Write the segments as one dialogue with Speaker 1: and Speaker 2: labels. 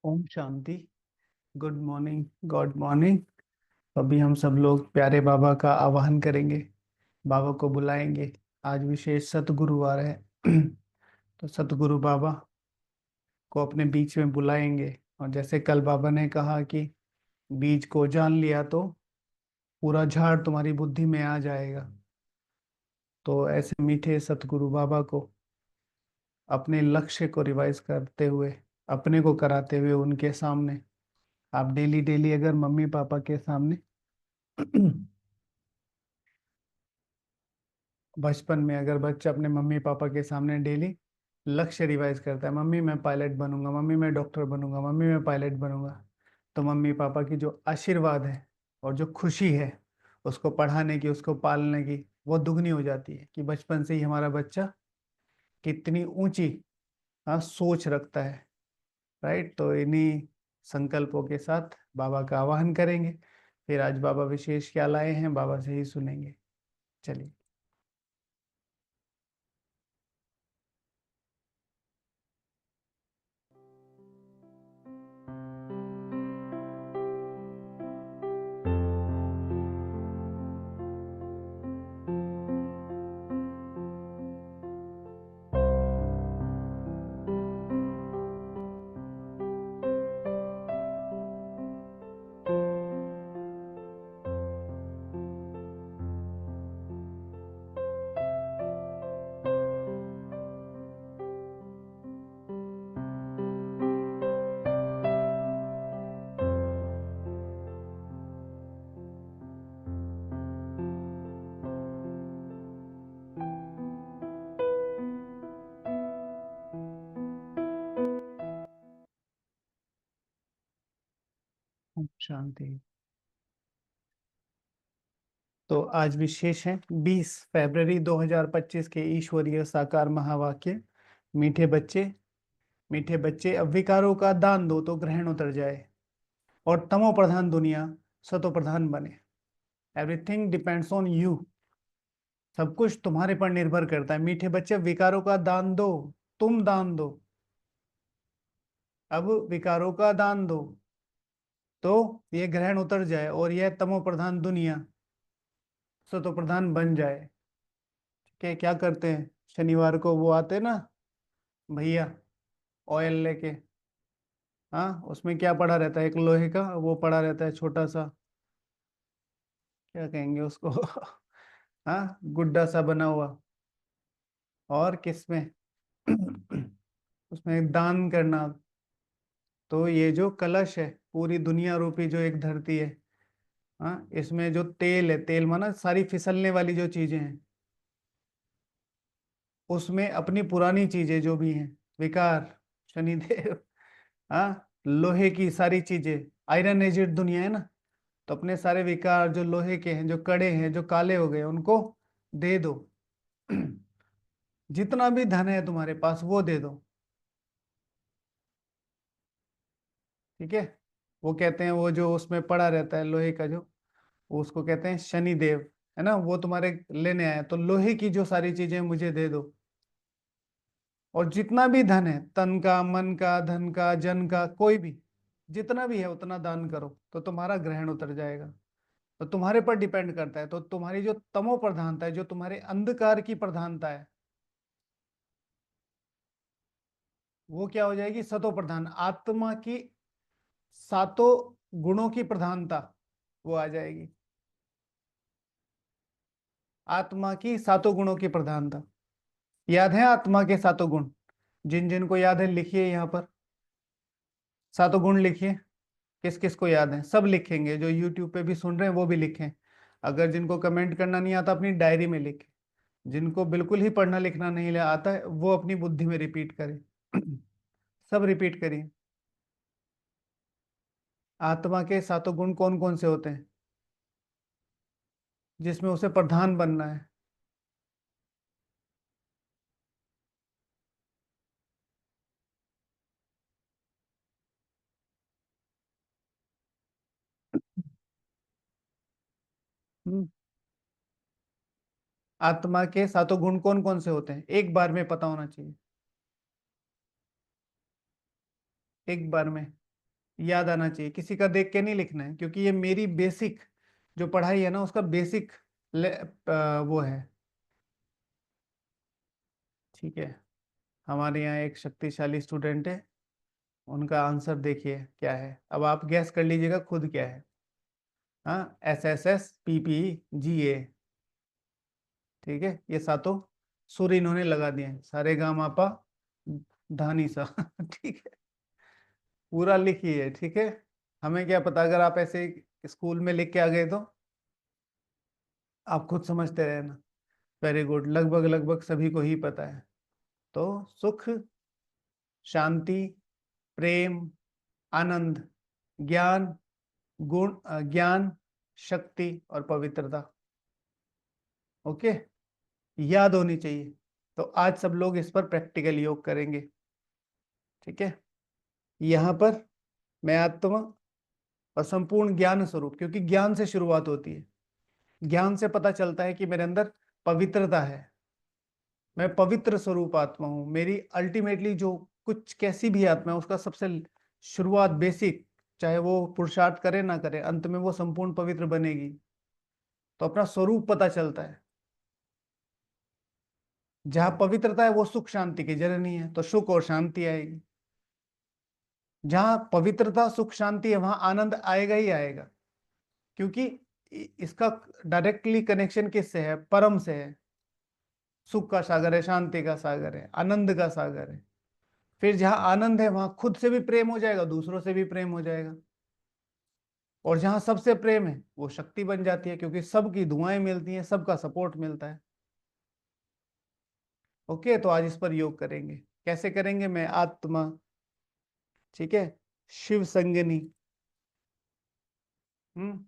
Speaker 1: ओम शांति। Good morning, good morning. अभी हम सब लोग प्यारे बाबा का आवाहन करेंगे, बाबा को बुलाएंगे। आज विशेष सतगुरुवार है। तो सतगुरु बाबा को अपने बीच में बुलाएंगे। और जैसे कल बाबा ने कहा कि बीज को जान लिया तो पूरा झाड़ तुम्हारी बुद्धि में आ जाएगा। तो ऐसे मीठे सतगुरु बाबा को अपने लक्ष्य को रिवाइज करते हुए, अपने को कराते हुए उनके सामने आप डेली डेली अगर मम्मी पापा के सामने बचपन में अगर बच्चा अपने मम्मी पापा के सामने डेली लक्ष्य रिवाइज करता है, मम्मी मैं पायलट बनूंगा, मम्मी मैं डॉक्टर बनूंगा, मम्मी मैं पायलट बनूंगा, तो मम्मी पापा की जो आशीर्वाद है और जो खुशी है उसको पढ़ाने की, उसको पालने की, वो दुगनी हो जाती है कि बचपन से ही हमारा बच्चा कितनी ऊंची सोच रखता है। राइट। तो इन्हीं संकल्पों के साथ बाबा का आवाहन करेंगे। फिर आज बाबा विशेष क्या लाए हैं बाबा से ही सुनेंगे। चलिए। शांति। तो आज विशेष है 20 फरवरी 2025 के ईश्वरीय साकार महावाक्य। मीठे बच्चे, मीठे बच्चे, अब विकारों का दान दो तो ग्रहण उतर जाए और तमो प्रधान दुनिया सतो प्रधान बने। Everything depends on you. सब कुछ तुम्हारे पर निर्भर करता है। मीठे बच्चे, विकारों का दान दो, तुम दान दो। अब विकारों का दान दो तो ये ग्रहण उतर जाए और यह तमो प्रधान दुनिया सतो प्रधान बन जाए। क्या करते हैं, शनिवार को वो आते ना भैया, ऑयल लेके। हाँ, उसमें क्या पड़ा रहता है, एक लोहे का वो पड़ा रहता है छोटा सा, क्या कहेंगे उसको हाँ, गुड्डा सा बना हुआ। और किसमें उसमें दान करना। तो ये जो कलश है, पूरी दुनिया रूपी जो एक धरती है, हाँ, इसमें जो तेल है, तेल माना सारी फिसलने वाली जो चीजें हैं, उसमें अपनी पुरानी चीजें जो भी हैं, विकार, शनिदेव, हाँ, लोहे की सारी चीजें, आयरन एजेड दुनिया है ना, तो अपने सारे विकार जो लोहे के हैं, जो कड़े हैं, जो काले हो गए, उनको दे दो। जितना भी धन है तुम्हारे पास वो दे दो। ठीक है। वो कहते हैं, वो जो उसमें पड़ा रहता है लोहे का जो, वो उसको कहते हैं शनिदेव, है ना, वो तुम्हारे लेने आए, तो लोहे की जो सारी चीजें मुझे दे दो। और जितना भी धन है, तन का, मन का, धन का, जन का, कोई भी जितना भी है उतना दान करो तो तुम्हारा ग्रहण उतर जाएगा। तो तुम्हारे पर डिपेंड करता है। तो तुम्हारी जो तमो प्रधानता है, जो तुम्हारे अंधकार की प्रधानता है, वो क्या हो जाएगी, सतो प्रधान, आत्मा की सातों गुणों की प्रधानता वो आ जाएगी। आत्मा की सातों गुणों की प्रधानता याद है, आत्मा के सातों गुण, जिन जिन को याद है लिखिए यहाँ पर, सातों गुण लिखिए। किस किस को याद है, सब लिखेंगे, जो यूट्यूब पे भी सुन रहे हैं वो भी लिखें। अगर जिनको कमेंट करना नहीं आता अपनी डायरी में लिखें। जिनको बिल्कुल ही पढ़ना लिखना नहीं आता है वो अपनी बुद्धि में रिपीट करें। सब रिपीट करिए। आत्मा के सातों गुण कौन कौन से होते हैं जिसमें उसे प्रधान बनना है। हम्म, आत्मा के सातों गुण कौन कौन से होते हैं एक बार में पता होना चाहिए, एक बार में। याद आना चाहिए, किसी का देख के नहीं लिखना है, क्योंकि ये मेरी बेसिक जो पढ़ाई है ना उसका बेसिक वो है। ठीक है। हमारे यहाँ एक शक्तिशाली स्टूडेंट है, उनका आंसर देखिए क्या है, अब आप गैस कर लीजिएगा खुद क्या है। हाँ, SSS PPGA। ठीक है, ये सातों सुर इन्होंने लगा दिए हैं, सारे गा मापा धानी सा। ठीक है, पूरा लिखिए। ठीक है, हमें क्या पता, अगर आप ऐसे स्कूल में लिख के आ गए तो आप खुद समझते रहे ना। वेरी गुड, लगभग लगभग सभी को ही पता है। तो सुख, शांति, प्रेम, आनंद, ज्ञान, ज्ञान, शक्ति और पवित्रता। ओके, याद होनी चाहिए। तो आज सब लोग इस पर प्रैक्टिकल योग करेंगे। ठीक है, यहाँ पर मैं आत्मा और संपूर्ण ज्ञान स्वरूप, क्योंकि ज्ञान से शुरुआत होती है, ज्ञान से पता चलता है कि मेरे अंदर पवित्रता है, मैं पवित्र स्वरूप आत्मा हूं। मेरी अल्टीमेटली जो कुछ कैसी भी आत्मा है उसका सबसे शुरुआत बेसिक, चाहे वो पुरुषार्थ करे ना करे, अंत में वो संपूर्ण पवित्र बनेगी। तो अपना स्वरूप पता चलता है। जहां पवित्रता है वो सुख शांति की जननी है, तो सुख और शांति आएगी। जहां पवित्रता सुख शांति है वहां आनंद आएगा ही आएगा, क्योंकि इसका डायरेक्टली कनेक्शन किससे है? परम से है। सुख का सागर है, शांति का सागर है, आनंद का सागर है। फिर जहां आनंद है वहां खुद से भी प्रेम हो जाएगा, दूसरों से भी प्रेम हो जाएगा। और जहां सबसे प्रेम है वो शक्ति बन जाती है, क्योंकि सबकी दुआएं मिलती हैं, सबका सपोर्ट मिलता है। ओके, तो आज इस पर योग करेंगे। कैसे करेंगे? मैं आत्मा, ठीक है, शिव संगिनी, हम्म,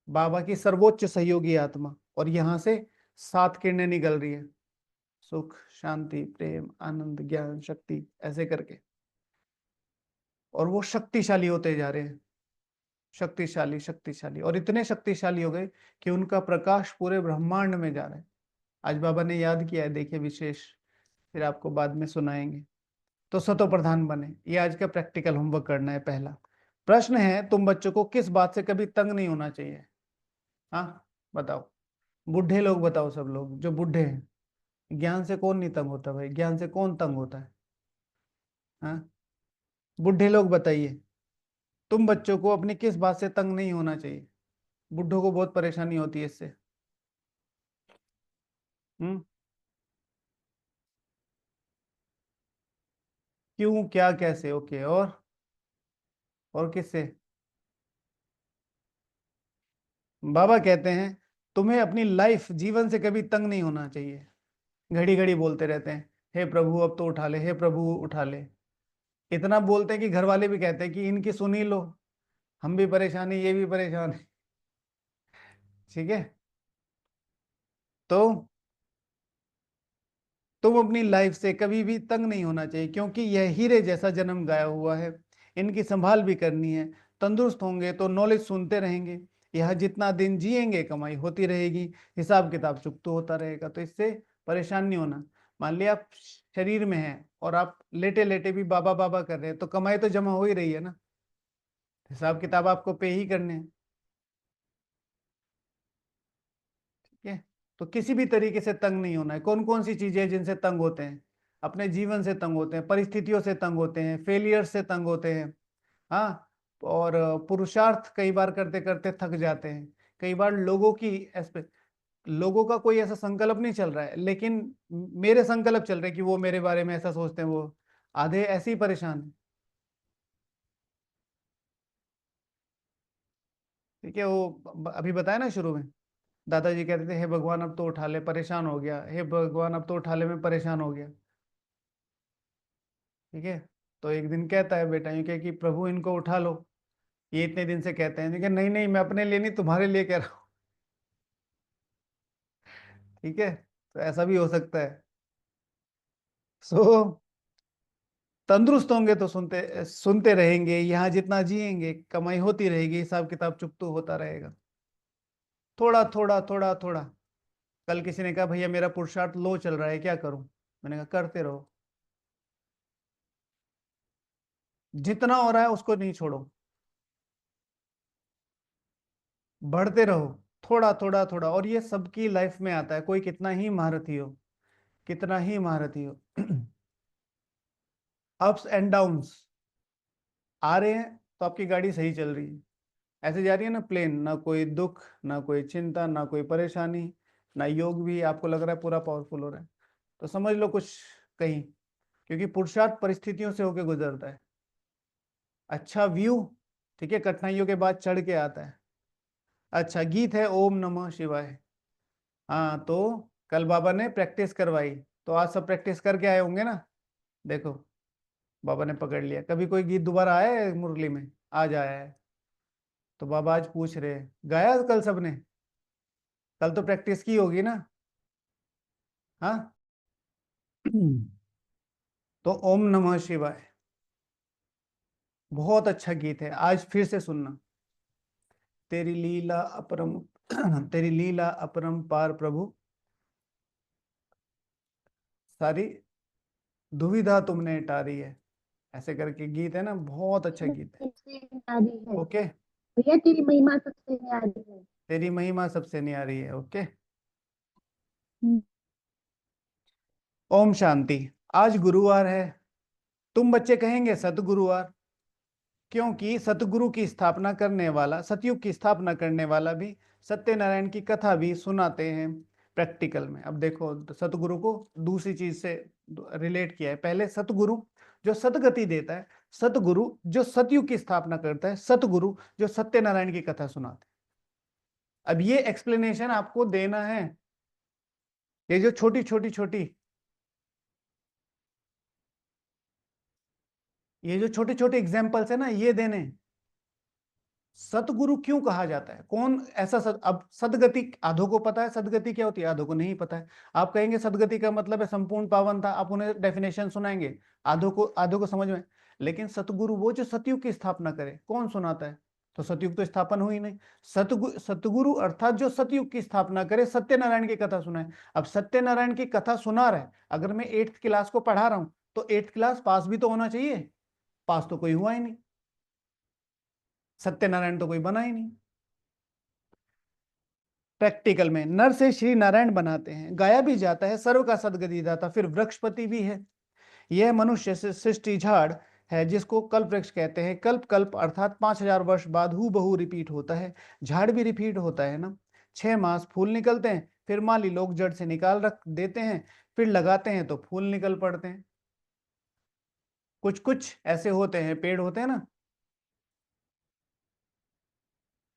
Speaker 1: बाबा की सर्वोच्च सहयोगी आत्मा, और यहां से 7 किरणें निकल रही है, सुख, शांति, प्रेम, आनंद, ज्ञान, शक्ति, ऐसे करके। और वो शक्तिशाली होते जा रहे हैं, शक्तिशाली शक्तिशाली, और इतने शक्तिशाली हो गए कि उनका प्रकाश पूरे ब्रह्मांड में जा रहा है। आज बाबा ने याद किया है, देखिए विशेष, फिर आपको बाद में सुनाएंगे। तो सतो प्रधान बने, ये आज का प्रैक्टिकल होमवर्क करना है। पहला प्रश्न है, तुम बच्चों को किस बात से कभी तंग नहीं होना चाहिए? हाँ, बताओ। बूढ़े लोग बताओ, सब लोग जो बूढ़े हैं, ज्ञान से कौन नहीं तंग होता भाई? ज्ञान से कौन तंग होता है? हाँ, बूढ़े लोग बताइए, तुम बच्चों को अपनी किस बात से तंग नहीं होना चाहिए? बूढ़ों को बहुत परेशानी होती है इससे। हम्म, क्यों, क्या, कैसे? ओके, और किससे? बाबा कहते हैं तुम्हें अपनी लाइफ, जीवन से कभी तंग नहीं होना चाहिए। घड़ी घड़ी बोलते रहते हैं, हे प्रभु अब तो उठा ले, हे प्रभु उठा ले। इतना बोलते हैं कि घर वाले भी कहते हैं कि इनकी सुन ही लो, हम भी परेशान है, ये भी परेशान है। ठीक है, तो तुम अपनी लाइफ से कभी भी तंग नहीं होना चाहिए, क्योंकि यह हीरे जैसा जन्म गाया हुआ है, इनकी संभाल भी करनी है। तंदुरुस्त होंगे तो नॉलेज सुनते रहेंगे, यह जितना दिन जिएंगे कमाई होती रहेगी, हिसाब किताब चुकता होता रहेगा, तो इससे परेशान नहीं होना। मान लिया आप शरीर में हैं और आप लेटे लेटे भी बाबा बाबा कर रहे हैं, तो कमाई तो जमा हो ही रही है ना, हिसाब किताब आपको पे ही करने हैं। ठीक है, तो किसी भी तरीके से तंग नहीं होना है। कौन कौन सी चीजें हैं जिनसे तंग होते हैं? अपने जीवन से तंग होते हैं, परिस्थितियों से तंग होते हैं, फेलियर से तंग होते हैं। हाँ, और पुरुषार्थ कई बार करते करते थक जाते हैं। कई बार लोगों की लोगों का कोई ऐसा संकल्प नहीं चल रहा है, लेकिन मेरे संकल्प चल रहे हैं कि वो मेरे बारे में ऐसा सोचते हैं, वो आधे ऐसे ही परेशान हैं। ठीक है, वो अभी बताया ना शुरू में, दादाजी कहते थे हे भगवान अब तो उठा ले, परेशान हो गया, हे भगवान अब तो उठा ले, मैं परेशान हो गया। ठीक है, तो एक दिन कहता है बेटा, यूं कह कि प्रभु इनको उठा लो, ये इतने दिन से कहते हैं, लेकिन नहीं नहीं, मैं अपने लिए नहीं, तुम्हारे लिए कह रहा हूँ। ठीक है, तो ऐसा भी हो सकता है। सो तंदुरुस्त होंगे तो सुनते सुनते रहेंगे, यहाँ जितना जिएंगे कमाई होती रहेगी, हिसाब किताब चुकता होता रहेगा। थोड़ा थोड़ा थोड़ा थोड़ा। कल किसी ने कहा भैया मेरा पुरुषार्थ लो चल रहा है, क्या करूं? मैंने कहा करते रहो। जितना हो रहा है उसको नहीं छोड़ो, बढ़ते रहो, थोड़ा थोड़ा थोड़ा। और ये सबकी लाइफ में आता है, कोई कितना ही महारथी हो, कितना ही महारथी हो। अप्स एंड डाउन्स आ रहे हैं तो आपकी गाड़ी सही चल रही है, ऐसे जा रही है ना प्लेन, ना कोई दुख, ना कोई चिंता, ना कोई परेशानी, ना योग भी आपको लग रहा है पूरा पावरफुल हो रहा है, तो समझ लो कुछ कहीं, क्योंकि पुरुषार्थ परिस्थितियों से होकर गुजरता है। अच्छा व्यू, ठीक है, कठिनाइयों के बाद चढ़ के आता है। अच्छा गीत है ओम नमः शिवाय। हाँ तो कल बाबा ने प्रैक्टिस करवाई, तो आज सब प्रैक्टिस करके आए होंगे ना। देखो बाबा ने पकड़ लिया, कभी कोई गीत दोबारा आया है मुरली में? आज आया है। तो बाबा आज पूछ रहे हैं, गाया कल सबने? कल तो प्रैक्टिस की होगी ना। हाँ। तो ओम नमः शिवाय बहुत अच्छा गीत है, आज फिर से सुनना। तेरी लीला अपरम तेरी लीला अपरंपार प्रभु, सारी दुविधा तुमने टारी है, ऐसे करके गीत है ना, बहुत अच्छा गीत है।
Speaker 2: सबसे न्यारी है
Speaker 1: ओके।
Speaker 2: भैया, तेरी महिमा सबसे न्यारी है।
Speaker 1: तेरी महिमा सबसे न्यारी है। ओके।
Speaker 2: हम्म।
Speaker 1: ओम शांति। आज गुरुवार है, तुम बच्चे कहेंगे सतगुरुवार, क्योंकि सतगुरु की स्थापना करने वाला, सतयुग की स्थापना करने वाला भी सत्यनारायण की कथा भी सुनाते हैं प्रैक्टिकल में। अब देखो सतगुरु को दूसरी चीज से रिलेट किया है। पहले सतगुरु जो सतगति देता है, सतगुरु जो सतयुग की स्थापना करता है, सतगुरु जो सत्यनारायण की कथा सुनाते हैं। अब ये एक्सप्लेनेशन आपको देना है। ये जो छोटी छोटी छोटी ये जो छोटे छोटे एग्जाम्पल्स है ना, ये देने। सतगुरु क्यों कहा जाता है, कौन ऐसा अब सदगति आधो को पता है, सदगति क्या होती है, आधो को नहीं पता है। आप कहेंगे सदगति का मतलब है संपूर्ण पावनता, आप उन्हें डेफिनेशन सुनाएंगे, आधो को समझ में। लेकिन सतगुरु वो जो सतयुग की स्थापना करे, कौन सुनाता है? तो सतयुग तो स्थापन हुई नहीं। सतगुरु अर्थात जो सतयुग की स्थापना करे, सत्यनारायण की कथा सुनाए। अब सत्यनारायण की कथा सुना रहा है, अगर मैं 8th क्लास को पढ़ा रहा हूं, तो 8th क्लास पास भी तो होना चाहिए। पास तो कोई हुआ ही नहीं, सत्यनारायण तो कोई बना ही नहीं। प्रैक्टिकल में नर से श्री नारायण बनाते हैं, गाया भी जाता है सर्व का सदगति दाता, फिर वृक्षपति भी है। यह मनुष्य से सृष्टि झाड़ है, जिसको कल्प वृक्ष कहते हैं। कल्प कल्प अर्थात 5000 वर्ष बाद हु बहु रिपीट होता है। झाड़ भी रिपीट होता है ना। 6 मास फूल निकलते हैं, फिर माली लोग जड़ से निकाल रख देते हैं, फिर लगाते हैं तो फूल निकल पड़ते हैं। कुछ कुछ ऐसे होते हैं, पेड़ होते हैं ना,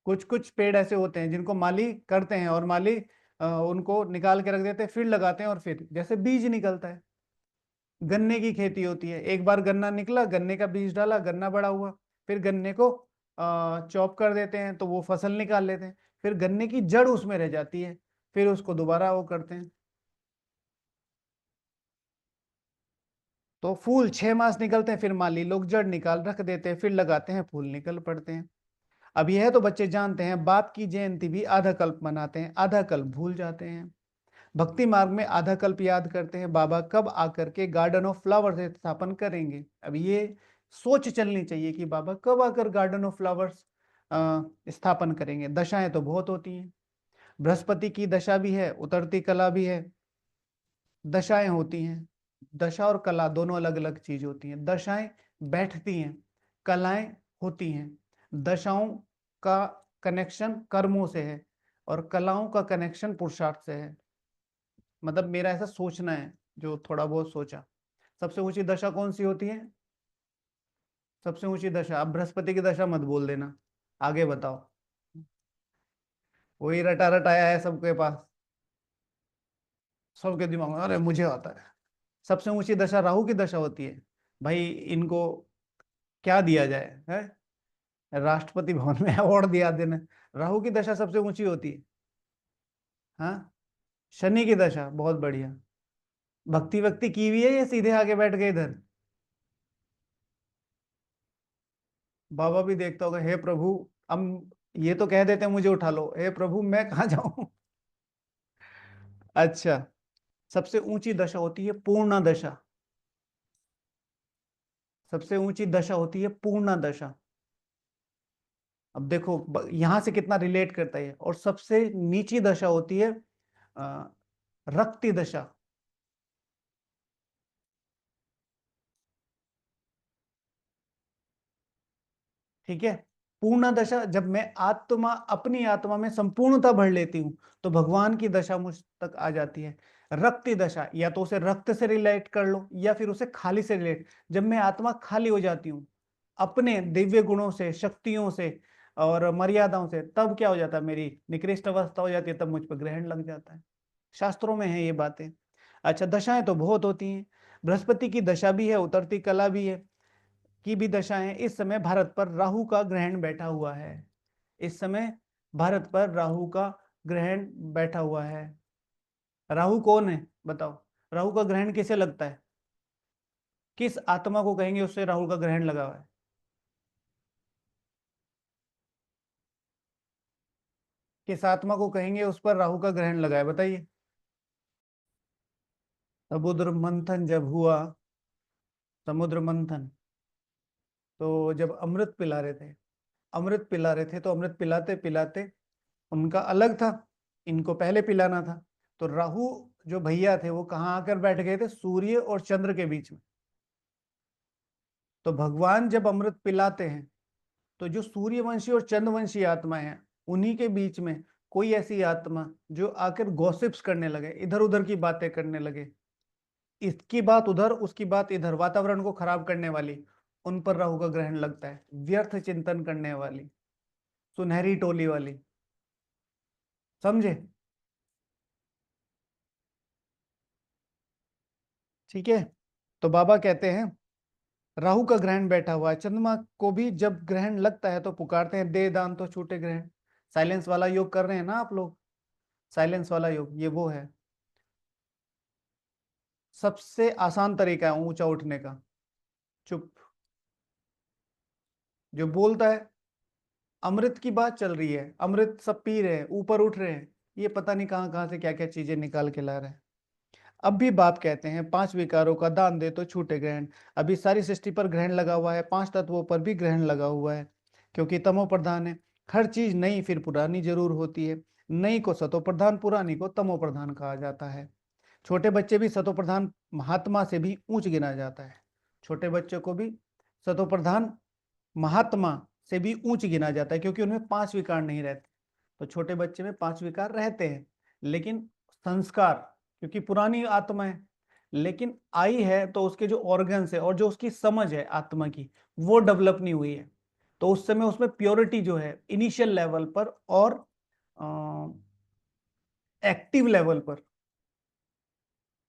Speaker 1: कुछ कुछ पेड़ ऐसे होते हैं जिनको माली करते हैं, और माली उनको निकाल के रख देते हैं, फिर लगाते हैं, और फिर जैसे बीज निकलता है। गन्ने की खेती होती है, एक बार गन्ना निकला, गन्ने का बीज डाला, गन्ना बड़ा हुआ, फिर गन्ने को चॉप कर देते हैं तो वो फसल निकाल लेते हैं, फिर गन्ने की जड़ उसमें रह जाती है, फिर उसको दोबारा वो करते हैं। तो फूल 6 मास निकलते हैं, फिर माली लोग जड़ निकाल रख देते हैं, फिर लगाते हैं, फूल निकल पड़ते हैं। अब यह तो बच्चे जानते हैं, बाप की जयंती भी आधा कल्प मनाते हैं, आधा कल्प भूल जाते हैं। भक्ति मार्ग में आधा कल्प याद करते हैं, बाबा कब आकर के गार्डन ऑफ फ्लावर्स स्थापन करेंगे। अब ये सोच चलनी चाहिए कि बाबा कब आकर गार्डन ऑफ फ्लावर्स स्थापन करेंगे। दशाएं तो बहुत होती हैं, बृहस्पति की दशा भी है, उतरती कला भी है, दशाएं होती हैं। दशा और कला दोनों अलग अलग चीज होती हैं। दशाएं बैठती हैं, कलाएं होती हैं। दशाओं का कनेक्शन कर्मों से है, और कलाओं का कनेक्शन पुरुषार्थ से है। मतलब मेरा ऐसा सोचना है, जो थोड़ा बहुत सोचा। सबसे ऊंची दशा कौन सी होती है? सबसे ऊंची दशा, अब बृहस्पति की दशा मत बोल देना, आगे बताओ। वही रटा रटाया है सबके पास, सबके दिमाग में, अरे मुझे आता है। सबसे ऊंची दशा राहु की दशा होती है। भाई इनको क्या दिया जाए है, राष्ट्रपति भवन में अवार्ड दिया देना। राहु की दशा सबसे ऊंची होती है। हाँ, शनि की दशा बहुत बढ़िया। भक्ति वक्ति की हुई है, ये सीधे आके बैठ गए इधर। बाबा भी देखता होगा, हे प्रभु, हम ये तो कह देते हैं मुझे उठा लो, हे प्रभु मैं कहाँ जाऊं। अच्छा, सबसे ऊंची दशा होती है पूर्ण दशा। सबसे ऊंची दशा होती है पूर्ण दशा। अब देखो यहां से कितना रिलेट करता है। और सबसे नीची दशा होती है अ, रक्ति दशा। ठीक है। पूर्ण दशा, जब मैं आत्मा अपनी आत्मा में संपूर्णता भर लेती हूं तो भगवान की दशा मुझ तक आ जाती है। रक्ति दशा, या तो उसे रक्त से रिलेट कर लो या फिर उसे खाली से रिलेट। जब मैं आत्मा खाली हो जाती हूँ अपने दिव्य गुणों से, शक्तियों से और मर्यादाओं से, तब क्या हो जाता है, मेरी निकृष्ट अवस्था हो जाती है, तब मुझ पर ग्रहण लग जाता है। शास्त्रों में है ये बातें। अच्छा, दशाएं तो बहुत होती हैं। बृहस्पति की दशा भी है, उतरती कला भी है, की भी दशाएं। इस समय भारत पर राहु का ग्रहण बैठा हुआ है। इस समय भारत पर राहु का ग्रहण बैठा हुआ है। राहु कौन है बताओ? राहु का ग्रहण किसे लगता है? किस आत्मा को कहेंगे उससे राहु का ग्रहण लगा हुआ है? किस आत्मा को कहेंगे उस पर राहु का ग्रहण लगा है, बताइए। समुद्र मंथन जब हुआ, समुद्र मंथन, तो जब अमृत पिला रहे थे, अमृत पिला रहे थे, तो अमृत पिलाते पिलाते उनका अलग था, इनको पहले पिलाना था। तो राहु जो भैया थे वो कहाँ आकर बैठ गए थे? सूर्य और चंद्र के बीच में। तो भगवान जब अमृत पिलाते हैं तो जो सूर्यवंशी और चंद्रवंशी आत्माएं हैं, उन्हीं के बीच में कोई ऐसी आत्मा जो आकर गॉसिप्स करने लगे, इधर उधर की बातें करने लगे, इसकी बात उधर उसकी बात इधर, वातावरण को खराब करने वाली, उन पर राहु का ग्रहण लगता है। व्यर्थ चिंतन करने वाली, सुनहरी टोली वाली, समझे? ठीक है। तो बाबा कहते हैं राहु का ग्रहण बैठा हुआ है। चंद्रमा को भी जब ग्रहण लगता है तो पुकारते हैं दे दान तो छूटे ग्रहण। साइलेंस वाला योग कर रहे हैं ना आप लोग? साइलेंस वाला योग ये वो है। सबसे आसान तरीका है ऊंचा उठने का, चुप। जो बोलता है अमृत की बात चल रही है, अमृत सब पी रहे हैं, ऊपर उठ रहे हैं, ये पता नहीं कहां कहां से क्या क्या चीजें निकाल के ला रहे हैं। अब भी बाप कहते हैं पांच विकारों का दान दे तो छूटे ग्रहण। अभी सारी सृष्टि पर ग्रहण लगा हुआ है, पांच तत्वों पर भी ग्रहण लगा हुआ है, क्योंकि तमो प्रधान है। हर चीज नई फिर पुरानी जरूर होती है। नई को सतो प्रधान, पुरानी को तमो प्रधान कहा जाता है। छोटे बच्चे भी सतो प्रधान महात्मा से भी ऊंच गिना जाता है। छोटे बच्चों को भी सतो प्रधान महात्मा से भी ऊंच गिना जाता है, क्योंकि उनमें पांच विकार नहीं रहते। तो छोटे बच्चे में पांच विकार रहते हैं, लेकिन संस्कार, क्योंकि पुरानी आत्मा है, लेकिन आई है तो उसके जो ऑर्गन्स है और जो उसकी समझ है आत्मा की, वो डेवलप नहीं हुई है। तो उस समय उसमें प्योरिटी जो है इनिशियल लेवल पर और एक्टिव लेवल पर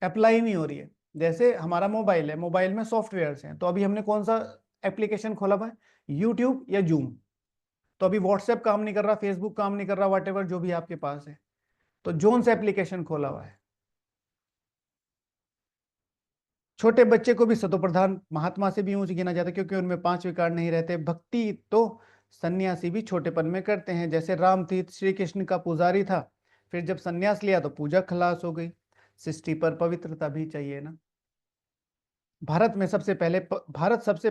Speaker 1: अप्लाई नहीं हो रही है। जैसे हमारा मोबाइल है, मोबाइल में सॉफ्टवेयर हैं, तो अभी हमने कौन सा एप्लीकेशन खोला हुआ है? यूट्यूब या जूम। तो अभी व्हाट्सएप काम नहीं कर रहा, फेसबुक काम नहीं कर रहा, वट जो भी आपके पास है, तो जोन से एप्लीकेशन खोला हुआ है। छोटे बच्चे को भी सतोप्रधान महात्मा से भी ऊंच गिना जाता है, क्योंकि उनमें पांच विकार नहीं रहते। भक्ति तो सन्यासी भी छोटेपन में करते हैं। जैसे राम तीर्थ श्री कृष्ण का पुजारी था, फिर जब सन्यास लिया तो पूजा खलास हो गई। सृष्टि पर पवित्रता भी चाहिए ना। भारत सबसे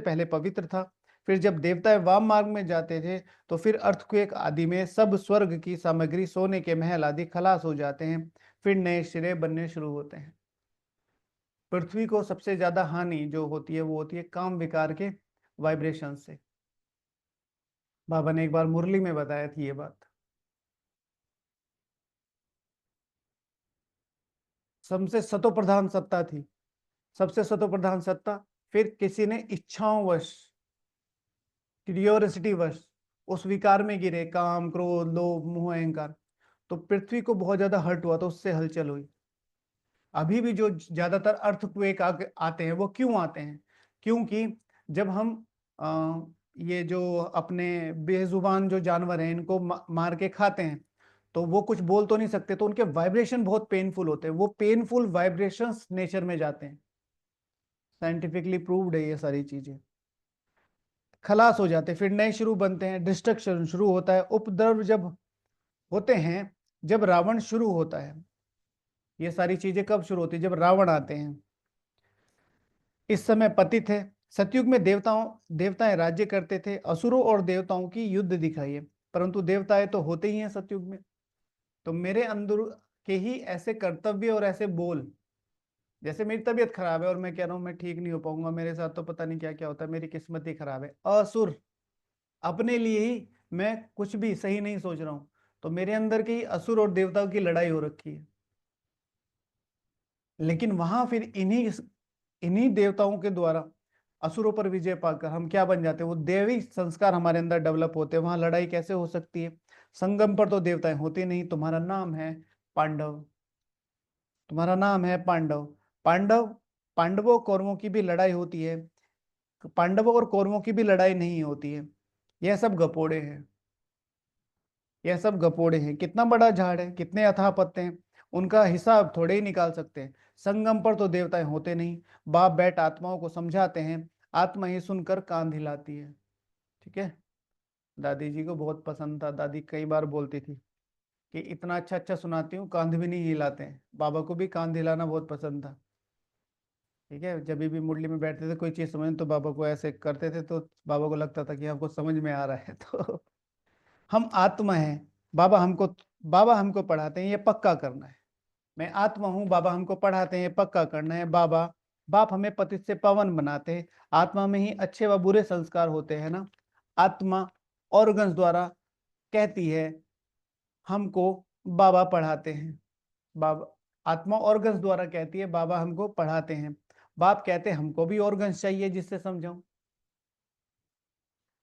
Speaker 1: पहले पवित्र था। फिर जब देवता वाम मार्ग में जाते थे तो फिर अर्थक्वेक आदि में सब स्वर्ग की सामग्री, सोने के महल आदि खलास हो जाते हैं, फिर नए सिरे बनने शुरू होते हैं। पृथ्वी को सबसे ज्यादा हानि जो होती है वो होती है काम विकार के वाइब्रेशन से। बाबा ने एक बार मुरली में बताया थी ये बात। सबसे सतो प्रधान सत्ता थी, सबसे सतो प्रधान सत्ता। फिर किसी ने इच्छाओं वश, क्यूरियोसिटी वश उस विकार में गिरे, काम क्रोध लोभ मोह अहंकार, तो पृथ्वी को बहुत ज्यादा हर्ट हुआ, तो उससे हलचल हुई। अभी भी जो ज्यादातर अर्थक्वेक आते हैं वो क्यों आते हैं? क्योंकि जब हम ये जो अपने बेजुबान जो जानवर हैं इनको मार के खाते हैं, तो वो कुछ बोल तो नहीं सकते, तो उनके वाइब्रेशन बहुत पेनफुल होते हैं, वो पेनफुल वाइब्रेशंस नेचर में जाते हैं। साइंटिफिकली प्रूव्ड है ये सारी चीजें। खलास हो जाते हैं, फिर नए शुरू बनते हैं, डिस्ट्रक्शन शुरू होता है, उपद्रव जब होते हैं, जब रावण शुरू होता है। ये सारी चीजें कब शुरू होती है? जब रावण आते हैं। इस समय पतित है, सतयुग में देवताएं राज्य करते थे। असुरों और देवताओं की युद्ध दिखाई है, परंतु देवताएं तो होते ही हैं सतयुग में। तो मेरे अंदर के ही ऐसे कर्तव्य और ऐसे बोल, जैसे मेरी तबीयत खराब है और मैं कह रहा हूँ मैं ठीक नहीं हो पाऊंगा, मेरे साथ तो पता नहीं क्या क्या होता है, मेरी किस्मत ही खराब है, असुर, अपने लिए ही मैं कुछ भी सही नहीं सोच रहा हूं, तो मेरे अंदर की असुर और देवताओं की लड़ाई हो रखी है। लेकिन वहां फिर इन्हीं इन्हीं देवताओं के द्वारा असुरों पर विजय पाकर हम क्या बन जाते हैं, वो देवी संस्कार हमारे अंदर डेवलप होते हैं। वहां लड़ाई कैसे हो सकती है? संगम पर तो देवताएं होते नहीं। तुम्हारा नाम है पांडव, तुम्हारा नाम है पांडव। पांडव, पांडवों कौरवों की भी लड़ाई होती है, पांडवों और कौरवों की भी लड़ाई नहीं होती है। यह सब गपोड़े हैं, यह सब गपोड़े हैं। कितना बड़ा झाड़ है, कितने अथाह पत्ते हैं, उनका हिसाब थोड़े ही निकाल सकते हैं। संगम पर तो देवताएं होते नहीं। बाप बैठ आत्माओं को समझाते हैं, आत्मा ही सुनकर कान हिलाती है। ठीक है। दादी जी को बहुत पसंद था, दादी कई बार बोलती थी कि इतना अच्छा अच्छा सुनाती हूँ, कांध भी नहीं हिलाते हैं। बाबा को भी कांध हिलाना बहुत पसंद था। ठीक है, जब भी मुरली में बैठते थे कोई चीज समझ तो बाबा को ऐसे करते थे, तो बाबा को लगता था कि हमको समझ में आ रहा है। तो हम आत्मा हैं, बाबा हमको बाबा हमको पढ़ाते हैं ये पक्का करना है। मैं आत्मा हूँ, बाबा हमको पढ़ाते हैं ये पक्का करना है। बाप हमें पतित से पावन बनाते हैं। आत्मा में ही अच्छे व बुरे संस्कार होते हैं ना। आत्मा ऑर्गन्स द्वारा कहती है हमको, बाबा पढ़ाते हैं। बाबा, आत्मा ऑर्गन्स द्वारा कहती है बाबा हमको पढ़ाते हैं। बाप कहते हैं हमको भी ऑर्गन्स चाहिए जिससे समझाऊं।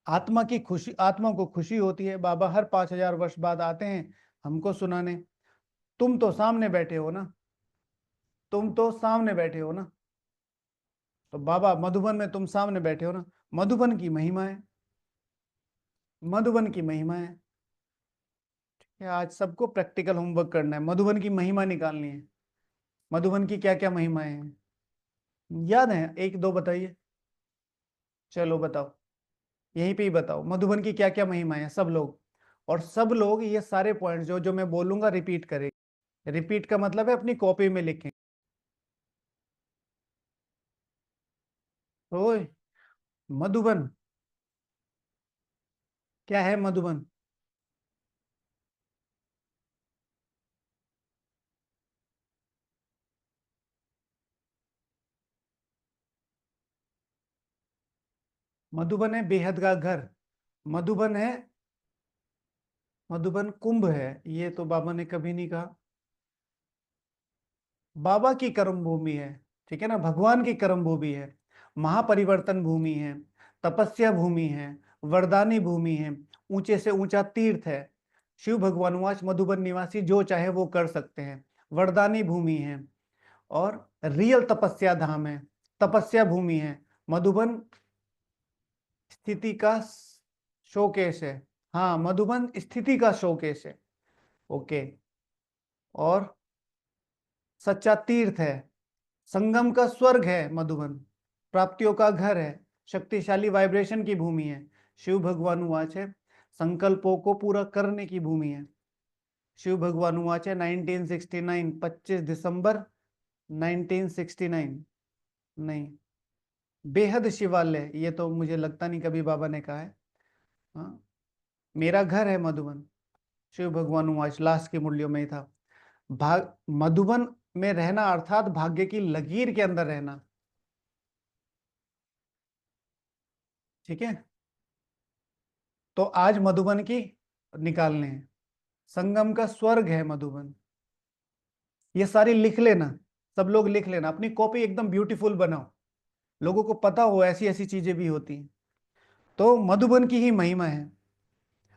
Speaker 1: आत्मा की खुशी, आत्मा को खुशी होती है, बाबा हर 5,000 वर्ष बाद आते हैं हमको सुनाने। तुम तो सामने बैठे हो ना, तुम तो सामने बैठे हो ना। तो बाबा मधुबन में तुम सामने बैठे हो ना। मधुबन की महिमा है, मधुबन की महिमा है। आज सबको प्रैक्टिकल होमवर्क करना है, मधुबन की महिमा निकालनी है। मधुबन की क्या क्या महिमाएं हैं, याद है? एक दो बताइए, चलो बताओ, यहीं पे ही बताओ मधुबन की क्या क्या महिमा है सब लोग। और सब लोग ये सारे पॉइंट जो जो मैं बोलूंगा रिपीट करेंगे। रिपीट का मतलब है अपनी कॉपी में लिखें। ओए, मधुबन क्या है? मधुबन, मधुबन है बेहद का घर। मधुबन है, मधुबन कुंभ है, ये तो बाबा ने कभी नहीं कहा। बाबा की कर्म भूमि है, ठीक है ना, भगवान की कर्म भूमि है, महापरिवर्तन भूमि है, तपस्या भूमि है, वरदानी भूमि है, ऊंचे से ऊंचा तीर्थ है। शिव भगवान वाच मधुबन निवासी जो चाहे वो कर सकते हैं। वरदानी भूमि है और रियल तपस्या धाम है, तपस्या भूमि है। मधुबन स्थिति का शोकेश है। हाँ, मधुबन स्थिति का शोकेश है। ओके। और सच्चा तीर्थ है, संगम का स्वर्ग है मधुबन, प्राप्तियों का घर है, शक्तिशाली वाइब्रेशन की भूमि है। शिव भगवान उवाच है, संकल्पों को पूरा करने की भूमि है। शिव भगवान उवाच है 1969, 25 दिसंबर 1969। नहीं, बेहद शिवालय, ये तो मुझे लगता नहीं कभी बाबा ने कहा है। हाँ, मेरा घर है मधुबन। शिव भगवान उवाच लास्ट की मुरलियों में ही था। भाग मधुबन में रहना अर्थात भाग्य की लकीर के अंदर रहना। ठीक है, तो आज मधुबन की निकालने हैं। संगम का स्वर्ग है मधुबन, ये सारी लिख लेना। सब लोग लिख लेना, अपनी कॉपी एकदम ब्यूटीफुल बनाओ, लोगों को पता हो ऐसी ऐसी चीजें भी होती हैं। तो मधुबन की ही महिमा है।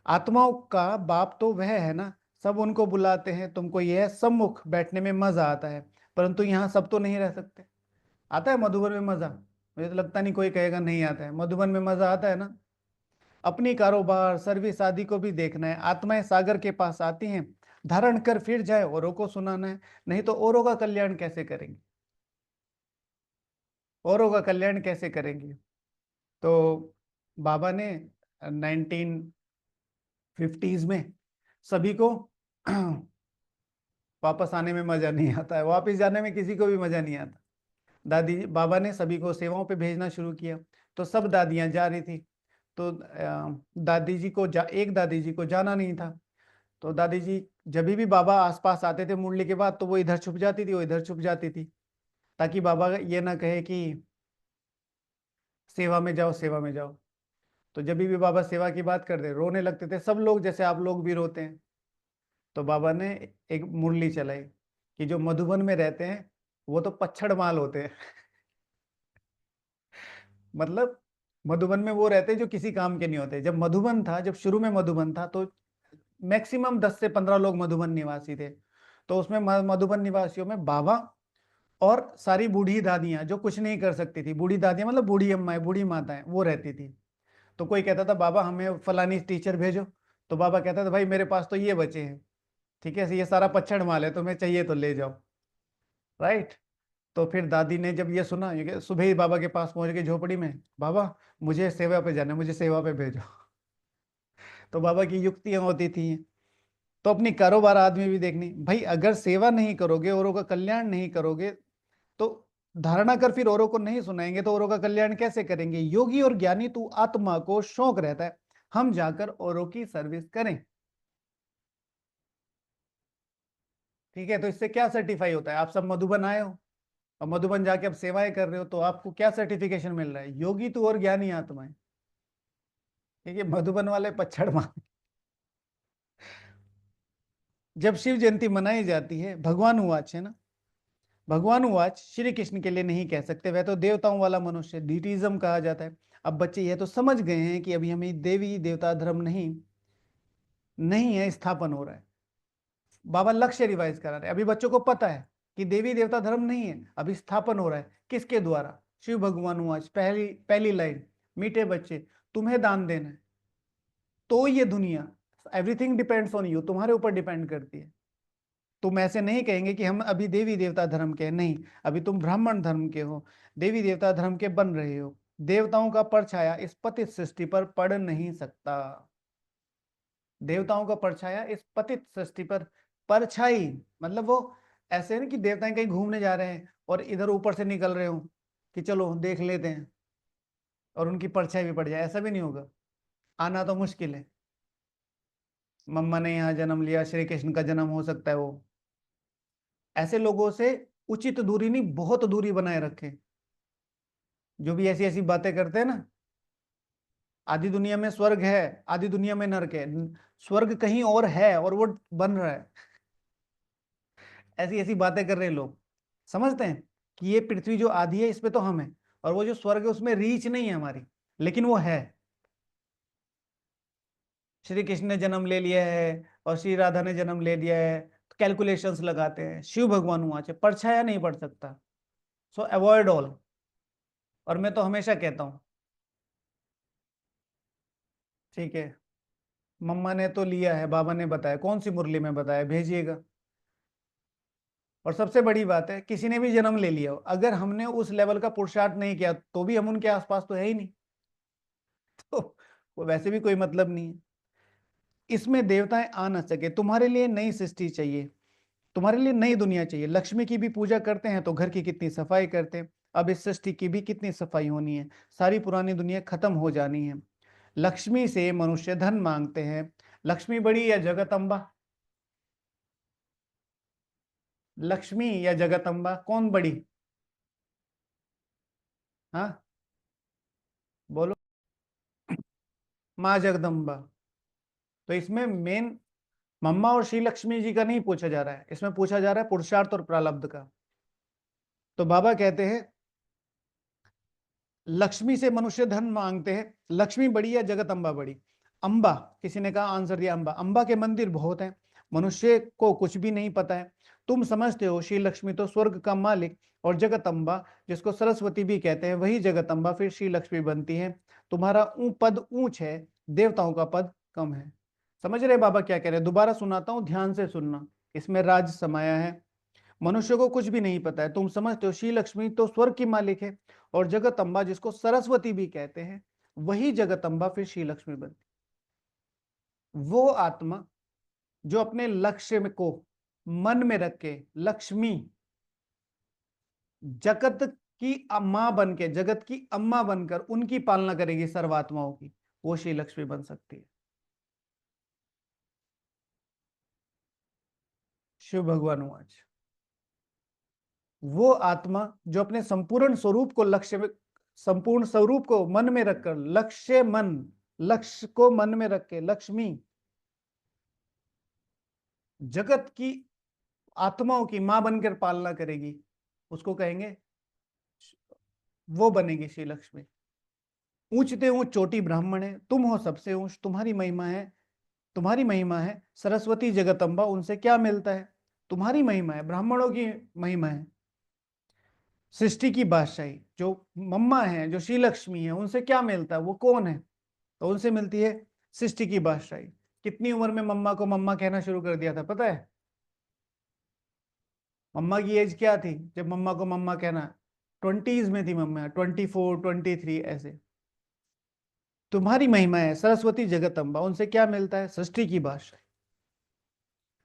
Speaker 1: आत्माओं का बाप तो वह है ना, सब उनको बुलाते हैं। तुमको यह सम्मुख बैठने में मजा आता है, परंतु यहाँ सब तो नहीं रह सकते। आता है मधुबन में मजा? मुझे तो लगता नहीं कोई कहेगा नहीं आता है। मधुबन में मजा आता है ना। अपनी कारोबार सर्विस आदि को भी देखना है। आत्माएं सागर के पास आती हैं, धारण कर फिर जाए, औरों को सुनाना है। नहीं तो औरों का कल्याण कैसे करेंगे? औरों का कल्याण कैसे करेंगे? तो बाबा ने 1950s में सभी को वापस आने में मजा नहीं आता है, वापस जाने में किसी को भी मजा नहीं आता। दादी बाबा ने सभी को सेवाओं पे भेजना शुरू किया। तो सब दादियां जा रही थी। तो दादी जी को एक दादी जी को जाना नहीं था। तो दादी जी जब भी बाबा आसपास आते थे मुरली के बाद, तो वो इधर छुप जाती थी, वो इधर छुप जाती थी, ताकि बाबा ये ना कहे कि सेवा में जाओ, सेवा में जाओ। तो जब भी बाबा सेवा की बात करते रोने लगते थे सब लोग, जैसे आप लोग भी रोते हैं। तो बाबा ने एक मुरली चलाई कि जो मधुबन में रहते हैं वो तो पच्छड़ माल होते हैं। मतलब मधुबन में वो रहते हैं जो किसी काम के नहीं होते। जब मधुबन था, जब शुरू में मधुबन था, तो मैक्सिमम 10 से 15 लोग मधुबन निवासी थे। तो उसमें मधुबन निवासियों में बाबा और सारी बूढ़ी दादियां जो कुछ नहीं कर सकती थी, बूढ़ी दादियां मतलब बूढ़ी अम्माएं, बूढ़ी माताएं, वो रहती थी। तो कोई कहता था बाबा हमें फलानी टीचर भेजो, तो बाबा कहता था भाई मेरे पास तो ये बचे हैं, ठीक है, ये सारा पच्छड़ माल है, तुम्हें चाहिए तो ले जाओ। राइट। तो फिर दादी ने जब ये सुना, ये सुबह ही बाबा के पास पहुंच गई झोपड़ी में, बाबा मुझे सेवा पे जाना है, मुझे सेवा पे भेजो। तो बाबा की युक्तियां होती थी। तो अपनी कारोबार आदमी भी देखनी भाई, अगर सेवा नहीं करोगे, औरों का कल्याण नहीं करोगे, तो धारणा कर फिर औरों को नहीं सुनाएंगे तो औरों का कल्याण कैसे करेंगे। योगी और ज्ञानी तू आत्मा को शौक रहता है हम जाकर औरों की सर्विस करें। ठीक है, तो इससे क्या सर्टिफाई होता है, आप सब मधुबन आए हो और मधुबन जाके अब सेवाएं कर रहे हो, तो आपको क्या सर्टिफिकेशन मिल रहा है, योगी तू और ज्ञानी आत्माएं। ठीक है, मधुबन वाले पछड़ मार। जब शिव जयंती मनाई जाती है, भगवान उवाच है ना, भगवान उवाच श्री कृष्ण के लिए नहीं कह सकते, वह तो देवताओं वाला मनुष्य, डीटिज्म कहा जाता है। अब बच्चे ये तो समझ गए हैं कि अभी हमें देवी देवता धर्म नहीं नहीं है, स्थापन हो रहा है। बाबा लक्ष्य रिवाइज करा रहे, अभी बच्चों को पता है कि देवी देवता धर्म नहीं है, अभी स्थापन हो रहा है। किसके द्वारा, शिव भगवान उवाच, पहली पहली लाइन, मीठे बच्चे तुम्हें दान देना है तो ये दुनिया, एवरीथिंग डिपेंड्स ऑन यू, तुम्हारे ऊपर डिपेंड करती है। तुम ऐसे नहीं कहेंगे कि हम अभी देवी देवता धर्म के हैं, नहीं, अभी तुम ब्राह्मण धर्म के हो, देवी देवता धर्म के बन रहे हो। देवताओं का परछाया इस पतित सृष्टि पर पड़ नहीं सकता। देवताओं का परछाया इस पतित सृष्टि पर, परछाई मतलब वो ऐसे नहीं कि देवताएं कहीं घूमने जा रहे हैं और इधर ऊपर से निकल रहे हो कि चलो देख लेते हैं और उनकी परछाई भी पड़ जाए, ऐसा भी नहीं होगा। आना तो मुश्किल है। मम्मा ने यहाँ जन्म लिया, श्री कृष्ण का जन्म हो सकता है वो। ऐसे लोगों से उचित दूरी नहीं, बहुत दूरी बनाए रखें, जो भी ऐसी ऐसी बातें करते हैं ना, आधी दुनिया में स्वर्ग है, आधी दुनिया में नरक है, स्वर्ग कहीं और है और वो बन रहा है। ऐसी ऐसी बातें कर रहे हैं लोग, समझते हैं कि ये पृथ्वी जो आधी है इस पे तो हम है, और वो जो स्वर्ग है उसमें रीच नहीं है हमारी, लेकिन वो है। श्री कृष्ण ने जन्म ले लिया है और श्री राधा ने जन्म ले लिया है, तो कैलकुलेशंस लगाते हैं। शिव भगवान वहां से परछाया नहीं पड़ सकता। सो अवॉइड ऑल। और मैं तो हमेशा कहता हूँ, ठीक है, मम्मा ने तो लिया है, बाबा ने बताया, कौन सी मुरली में बताया, भेजिएगा। और सबसे बड़ी बात है, किसी ने भी जन्म ले लिया हो, अगर हमने उस लेवल का पुरुषार्थ नहीं किया तो भी हम उनके आसपास तो है ही नहीं। तो वो वैसे भी कोई मतलब नहीं है। इसमें देवताएं आ ना सके, तुम्हारे लिए नई सृष्टि चाहिए, तुम्हारे लिए नई दुनिया चाहिए। लक्ष्मी की भी पूजा करते हैं तो घर की कितनी सफाई करते हैं, अब इस सृष्टि की भी कितनी सफाई होनी है, सारी पुरानी दुनिया खत्म हो जानी है। लक्ष्मी से मनुष्य धन मांगते हैं, लक्ष्मी बड़ी या जगतम्बा, लक्ष्मी या जगतम्बा कौन बड़ी, हाँ बोलो, माँ जगदम्बा। तो इसमें मेन मम्मा और श्री लक्ष्मी जी का नहीं पूछा जा रहा है, इसमें पूछा जा रहा है पुरुषार्थ और प्रारब्ध का। तो बाबा कहते हैं लक्ष्मी से मनुष्य धन मांगते हैं, लक्ष्मी बड़ी या जगत अम्बा बड़ी। अंबा, किसी ने कहा आंसर दिया अंबा, अंबा के मंदिर बहुत हैं, मनुष्य को कुछ भी नहीं पता है। तुम समझते हो श्री लक्ष्मी तो स्वर्ग का मालिक, और जगत अम्बा जिसको सरस्वती भी कहते हैं वही जगत अम्बा फिर श्री लक्ष्मी बनती है। तुम्हारा पद ऊंच है, देवताओं का पद कम है। समझ रहे बाबा क्या कह रहे हैं, दोबारा सुनाता हूं, ध्यान से सुनना, इसमें राज समाया है। मनुष्य को कुछ भी नहीं पता है, तुम समझते हो श्री लक्ष्मी तो स्वर्ग की मालिक है, और जगत अम्बा जिसको सरस्वती भी कहते हैं वही जगत अम्बा फिर श्री लक्ष्मी बनती। वो आत्मा जो अपने लक्ष्य में को मन में रख के लक्ष्मी जगत की माँ बन के, जगत की अम्मा बनकर उनकी पालना करेगी सर्वात्माओं की, वो श्री लक्ष्मी बन सकती है। शिव भगवान वाच, वो आत्मा जो अपने संपूर्ण स्वरूप को लक्ष्य में, संपूर्ण स्वरूप को मन में रखकर, लक्ष्य मन, लक्ष्य को मन में रख के लक्ष्मी जगत की आत्माओं की मां बनकर पालना करेगी, उसको कहेंगे, वो बनेगी श्री लक्ष्मी। ऊंचते ऊंच चोटी ब्राह्मण है, तुम हो सबसे ऊंच, तुम्हारी महिमा है, तुम्हारी महिमा है सरस्वती जगदम्बा, उनसे क्या मिलता है? तुम्हारी महिमा है, ब्राह्मणों की महिमा है। सृष्टि की बादशाही जो मम्मा है, जो श्री लक्ष्मी है, उनसे क्या मिलता है? वो कौन है? तो उनसे मिलती है सृष्टि की बादशाही। कितनी उम्र में मम्मा को मम्मा कहना शुरू कर दिया था पता है? मम्मा की एज क्या थी जब मम्मा को मम्मा कहना? 20s में थी मम्मा, 24, 23 ऐसे। तुम्हारी महिमा है सरस्वती जगदम्बा, उनसे क्या मिलता है? सृष्टि की बादशाही।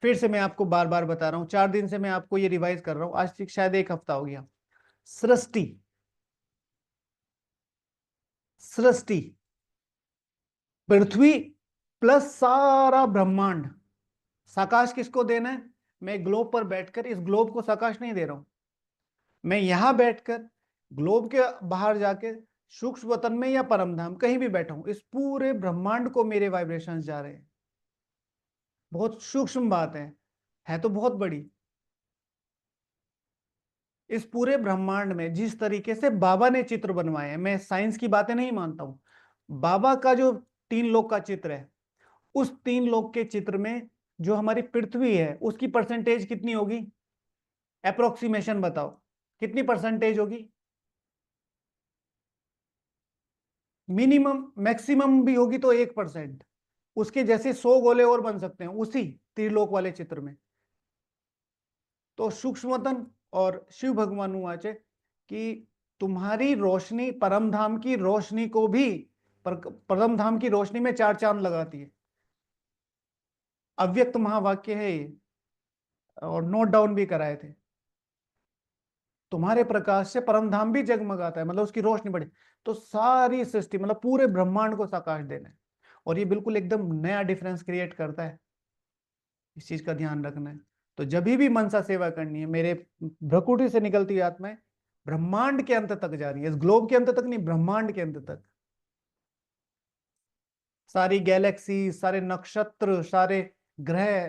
Speaker 1: फिर से मैं आपको बार बार बता रहा हूं, 4 दिन से मैं आपको ये रिवाइज कर रहा हूं, आज तक शायद 1 हफ्ता हो गया। सृष्टि, सृष्टि, पृथ्वी प्लस सारा ब्रह्मांड। साकाश किसको देना है? मैं ग्लोब पर बैठकर इस ग्लोब को साकाश नहीं दे रहा हूं, मैं यहां बैठकर ग्लोब के बाहर जाके सूक्ष्म वतन में या परमधाम कहीं भी बैठा हूं, इस पूरे ब्रह्मांड को मेरे वाइब्रेशंस जा रहे हैं। बहुत सूक्ष्म बात है तो बहुत बड़ी। इस पूरे ब्रह्मांड में जिस तरीके से बाबा ने चित्र बनवाए हैं, मैं साइंस की बातें नहीं मानता हूं, बाबा का जो 3 लोक का चित्र है, उस 3 लोक के चित्र में जो हमारी पृथ्वी है उसकी परसेंटेज कितनी होगी? अप्रोक्सीमेशन बताओ, कितनी परसेंटेज होगी? मिनिमम, मैक्सिमम भी होगी तो 1%। उसके जैसे 100 गोले और बन सकते हैं उसी त्रिलोक वाले चित्र में। तो सूक्ष्मतन और शिव भगवान वाचे कि तुम्हारी रोशनी परम धाम की रोशनी को भी, परम धाम की रोशनी में 4 चांद लगाती है। अव्यक्त महावाक्य है ये, और नोट डाउन भी कराए थे। तुम्हारे प्रकाश से परम धाम भी जगमगाता है, मतलब उसकी रोशनी बढ़े। तो सारी सृष्टि, मतलब पूरे ब्रह्मांड को प्रकाश देना है, और ये बिल्कुल एकदम नया डिफरेंस क्रिएट करता है। इस चीज का ध्यान रखना है। तो जब भी मनसा सेवा करनी है, मेरे भ्रकुटी से निकलती हुई आत्माएं ब्रह्मांड के अंत तक जा रही है, इस ग्लोब के अंत तक नहीं, ब्रह्मांड के अंत तक। सारी गैलेक्सी, सारे नक्षत्र, सारे ग्रह,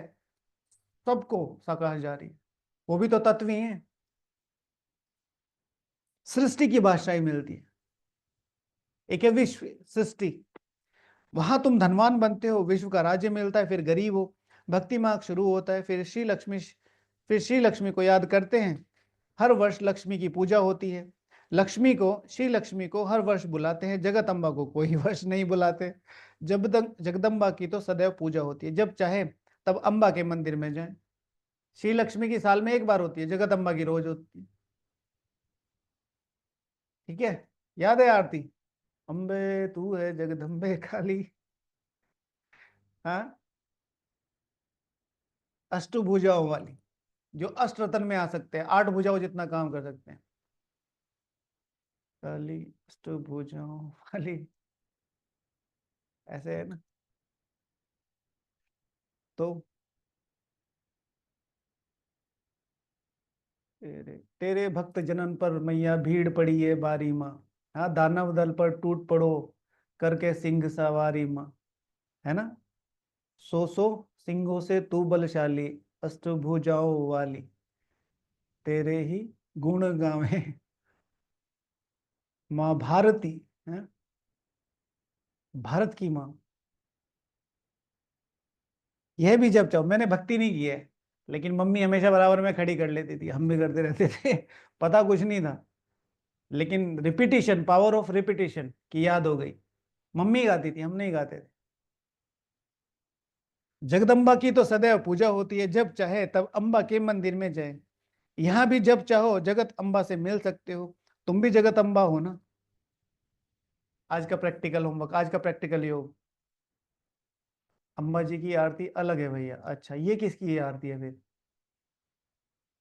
Speaker 1: सबको साकाश जा रही है, वो भी तो तत्व ही है। सृष्टि की बादशाही मिलती है। एक है विश्व सृष्टि, वहां तुम धनवान बनते हो, विश्व का राज्य मिलता है, फिर गरीब हो, भक्ति मार्ग शुरू होता है, फिर श्री लक्ष्मी, फिर श्री लक्ष्मी को याद करते हैं। हर वर्ष लक्ष्मी की पूजा होती है। लक्ष्मी को, श्री लक्ष्मी को हर वर्ष बुलाते हैं, जगत अम्बा को कोई वर्ष नहीं बुलाते। जब तक जगदम्बा की तो सदैव पूजा होती है, जब चाहे तब अम्बा के मंदिर में जाएं। श्री लक्ष्मी की साल में 1 बार होती है, जगत अम्बा की रोज होती है। ठीक है, याद है आरती? अम्बे तू है जगदम्बे काली। हाँ, अष्टभुजाओं वाली, जो अष्ट रतन में आ सकते हैं, 8 भुजाओं जितना काम कर सकते हैं। काली अष्टभुजाओं वाली, ऐसे है ना? तो तेरे तेरे भक्त जनन पर मैया भीड़ पड़ी है बारी माँ। हाँ, दानव दल पर टूट पड़ो करके सिंह सवारी माँ, है ना? सो सिंहों से तू बलशाली, अष्टभुजाओं वाली, तेरे ही गुण गावे माँ भारती, है भारत की माँ। यह भी जब चाहो, मैंने भक्ति नहीं की है, लेकिन मम्मी हमेशा बराबर में खड़ी कर लेती थी, हम भी करते रहते थे पता कुछ नहीं था, लेकिन रिपीटिशन, पावर ऑफ रिपीटिशन की याद हो गई। मम्मी गाती थी, हम नहीं गाते थे। जगदम्बा की तो सदैव पूजा होती है, जब चाहे तब अम्बा के मंदिर में जाए। यहां भी जब चाहो जगत अम्बा से मिल सकते हो, तुम भी जगत अम्बा हो ना। आज का प्रैक्टिकल होमवर्क, आज का प्रैक्टिकल योग, अम्बा जी की आरती अलग है भैया। अच्छा, ये किसकी आरती है फिर?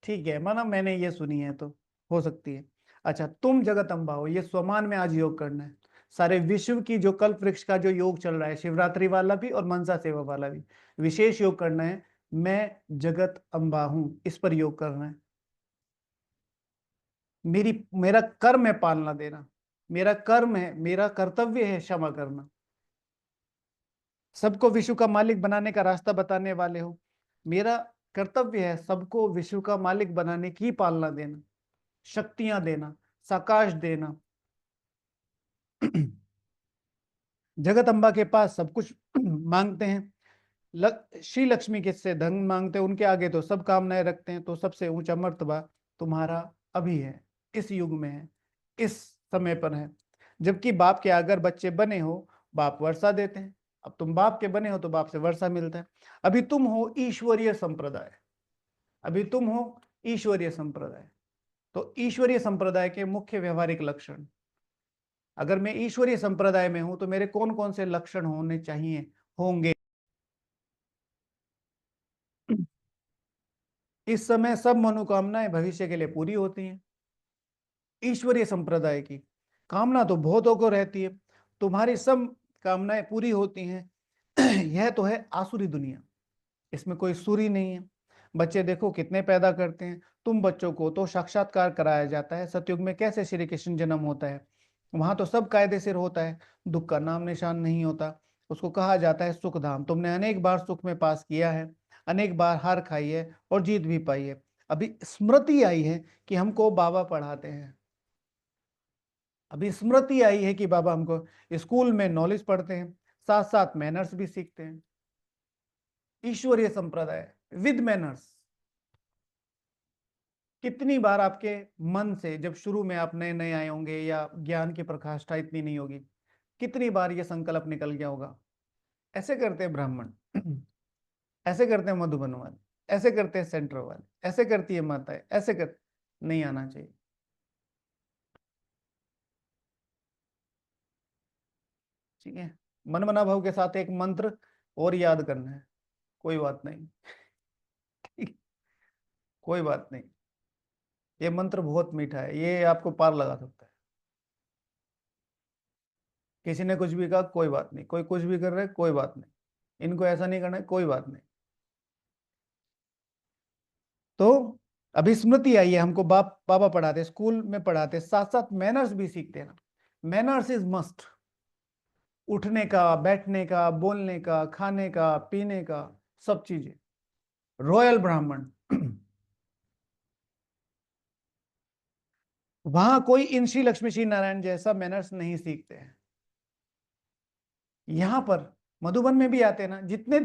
Speaker 1: ठीक है, माना मैंने ये सुनी है तो हो सकती है। अच्छा, तुम जगत अम्बा हो, ये स्वमान में आज योग करना है। सारे विश्व की जो कल्प वृक्ष का जो योग चल रहा है, शिवरात्रि वाला भी और मनसा सेवा वाला भी, विशेष योग करना है। मैं जगत अम्बा हूं, इस पर योग करना है। मेरा कर्म है पालना देना, मेरा कर्म है, मेरा कर्तव्य है क्षमा करना। सबको विश्व का मालिक बनाने का रास्ता बताने वाले हो, मेरा कर्तव्य है सबको विश्व का मालिक बनाने की पालना देना, शक्तियां देना, साकाश देना। जगत अम्बा के पास सब कुछ मांगते हैं। श्री लक्ष्मी किससे धन मांगते हैं, उनके आगे तो सब कामनाएं रखते हैं। तो सबसे ऊंचा मर्तबा तुम्हारा अभी है, इस युग में है, इस समय पर है। जबकि बाप के अगर बच्चे बने हो, बाप वर्षा देते हैं। अब तुम बाप के बने हो तो बाप से वर्षा मिलता है। अभी तुम हो ईश्वरीय संप्रदाय, अभी तुम हो ईश्वरीय संप्रदाय। तो ईश्वरीय संप्रदाय के मुख्य व्यवहारिक लक्षण, अगर मैं ईश्वरीय संप्रदाय में हूं तो मेरे कौन कौन से लक्षण होने चाहिए, होंगे। इस समय सब मनोकामनाएं भविष्य के लिए पूरी होती हैं। ईश्वरीय संप्रदाय की कामना तो बहुतों को रहती है, तुम्हारी सब कामनाएं पूरी होती हैं। यह तो है आसुरी दुनिया, इसमें कोई सूरी नहीं है। बच्चे देखो कितने पैदा करते हैं, तुम बच्चों को तो साक्षात्कार कराया जाता है सतयुग में कैसे श्री कृष्ण जन्म होता है। वहां तो सब कायदे से होता है, दुख का नाम निशान नहीं होता। उसको कहा जाता है सुख धाम। तुमने अनेक बार सुख में पास किया है, अनेक बार हार खाई है और जीत भी पाई है। अभी स्मृति आई है कि हमको बाबा पढ़ाते हैं, अभी स्मृति आई है कि बाबा हमको स्कूल में नॉलेज पढ़ते हैं, साथ साथ मैनर्स भी सीखते हैं। ईश्वरीय संप्रदाय विद मैनर्स। कितनी बार आपके मन से, जब शुरू में आप नए नए आए होंगे या ज्ञान की प्रकाष्ठा इतनी नहीं होगी, कितनी बार ये संकल्प निकल गया होगा, ऐसे करते हैं ब्राह्मण, ऐसे करते हैं मधुबन वाले, ऐसे करते हैं सेंटर वाले, ऐसे करती है माताएं, ऐसे कर, नहीं आना चाहिए। ठीक है, मन मना भाव के साथ एक मंत्र और याद करना है, कोई बात नहीं। कोई बात नहीं, ये मंत्र बहुत मीठा है, ये आपको पार लगा सकता है। किसी ने कुछ भी कहा कोई बात नहीं, कोई कुछ भी कर रहा है कोई बात नहीं, इनको ऐसा नहीं करना है कोई बात नहीं। तो अभी स्मृति आई है, हमको बाप बाबा पढ़ाते, स्कूल में पढ़ाते, साथ साथ मैनर्स भी सीखते हैं ना। मैनर्स इज मस्ट, उठने का, बैठने का, बोलने का, खाने का, पीने का, सब चीजें। रॉयल ब्राह्मण। वहां कोई इन श्री लक्ष्मी श्री नारायण जैसा मैनर्स नहीं सीखते हैं। यहां पर मधुबन में भी आते हैं ना, जितने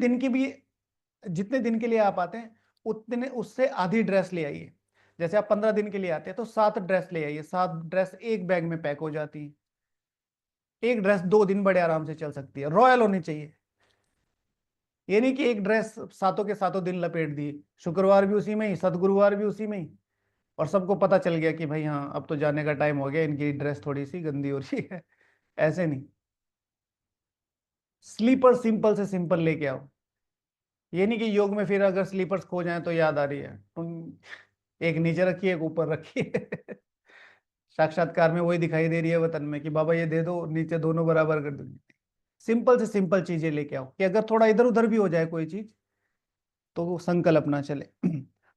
Speaker 1: दिन के लिए आप आते हैं उतने उससे आधी ड्रेस ले आइए। जैसे आप 15 दिन के लिए आते हैं तो 7 ड्रेस ले आइए, 7 ड्रेस एक बैग में पैक हो जाती है। एक ड्रेस 2 दिन बड़े आराम से चल सकती है, रॉयल होनी चाहिए। ये नहीं कि एक ड्रेस सातों के सातों दिन लपेट दी, शुक्रवार भी उसी में ही, सदगुरुवार भी उसी में ही, और सबको पता चल गया कि भाई हाँ अब तो जाने का टाइम हो गया, इनकी ड्रेस थोड़ी सी गंदी हो रही है। ऐसे नहीं, स्लीपर सिंपल से सिंपल लेके आओ। ये नहीं कि योग में फिर अगर स्लीपर्स खो जाए तो याद आ रही है, एक नीचे रखिए एक ऊपर रखिए। साक्षात्कार में वही दिखाई दे रही है वतन में कि बाबा ये दे दो, नीचे दोनों बराबर कर दूंगी। सिंपल से सिंपल चीजें लेके आओ कि अगर थोड़ा इधर उधर भी हो जाए कोई चीज तो वो संकल्प ना चले।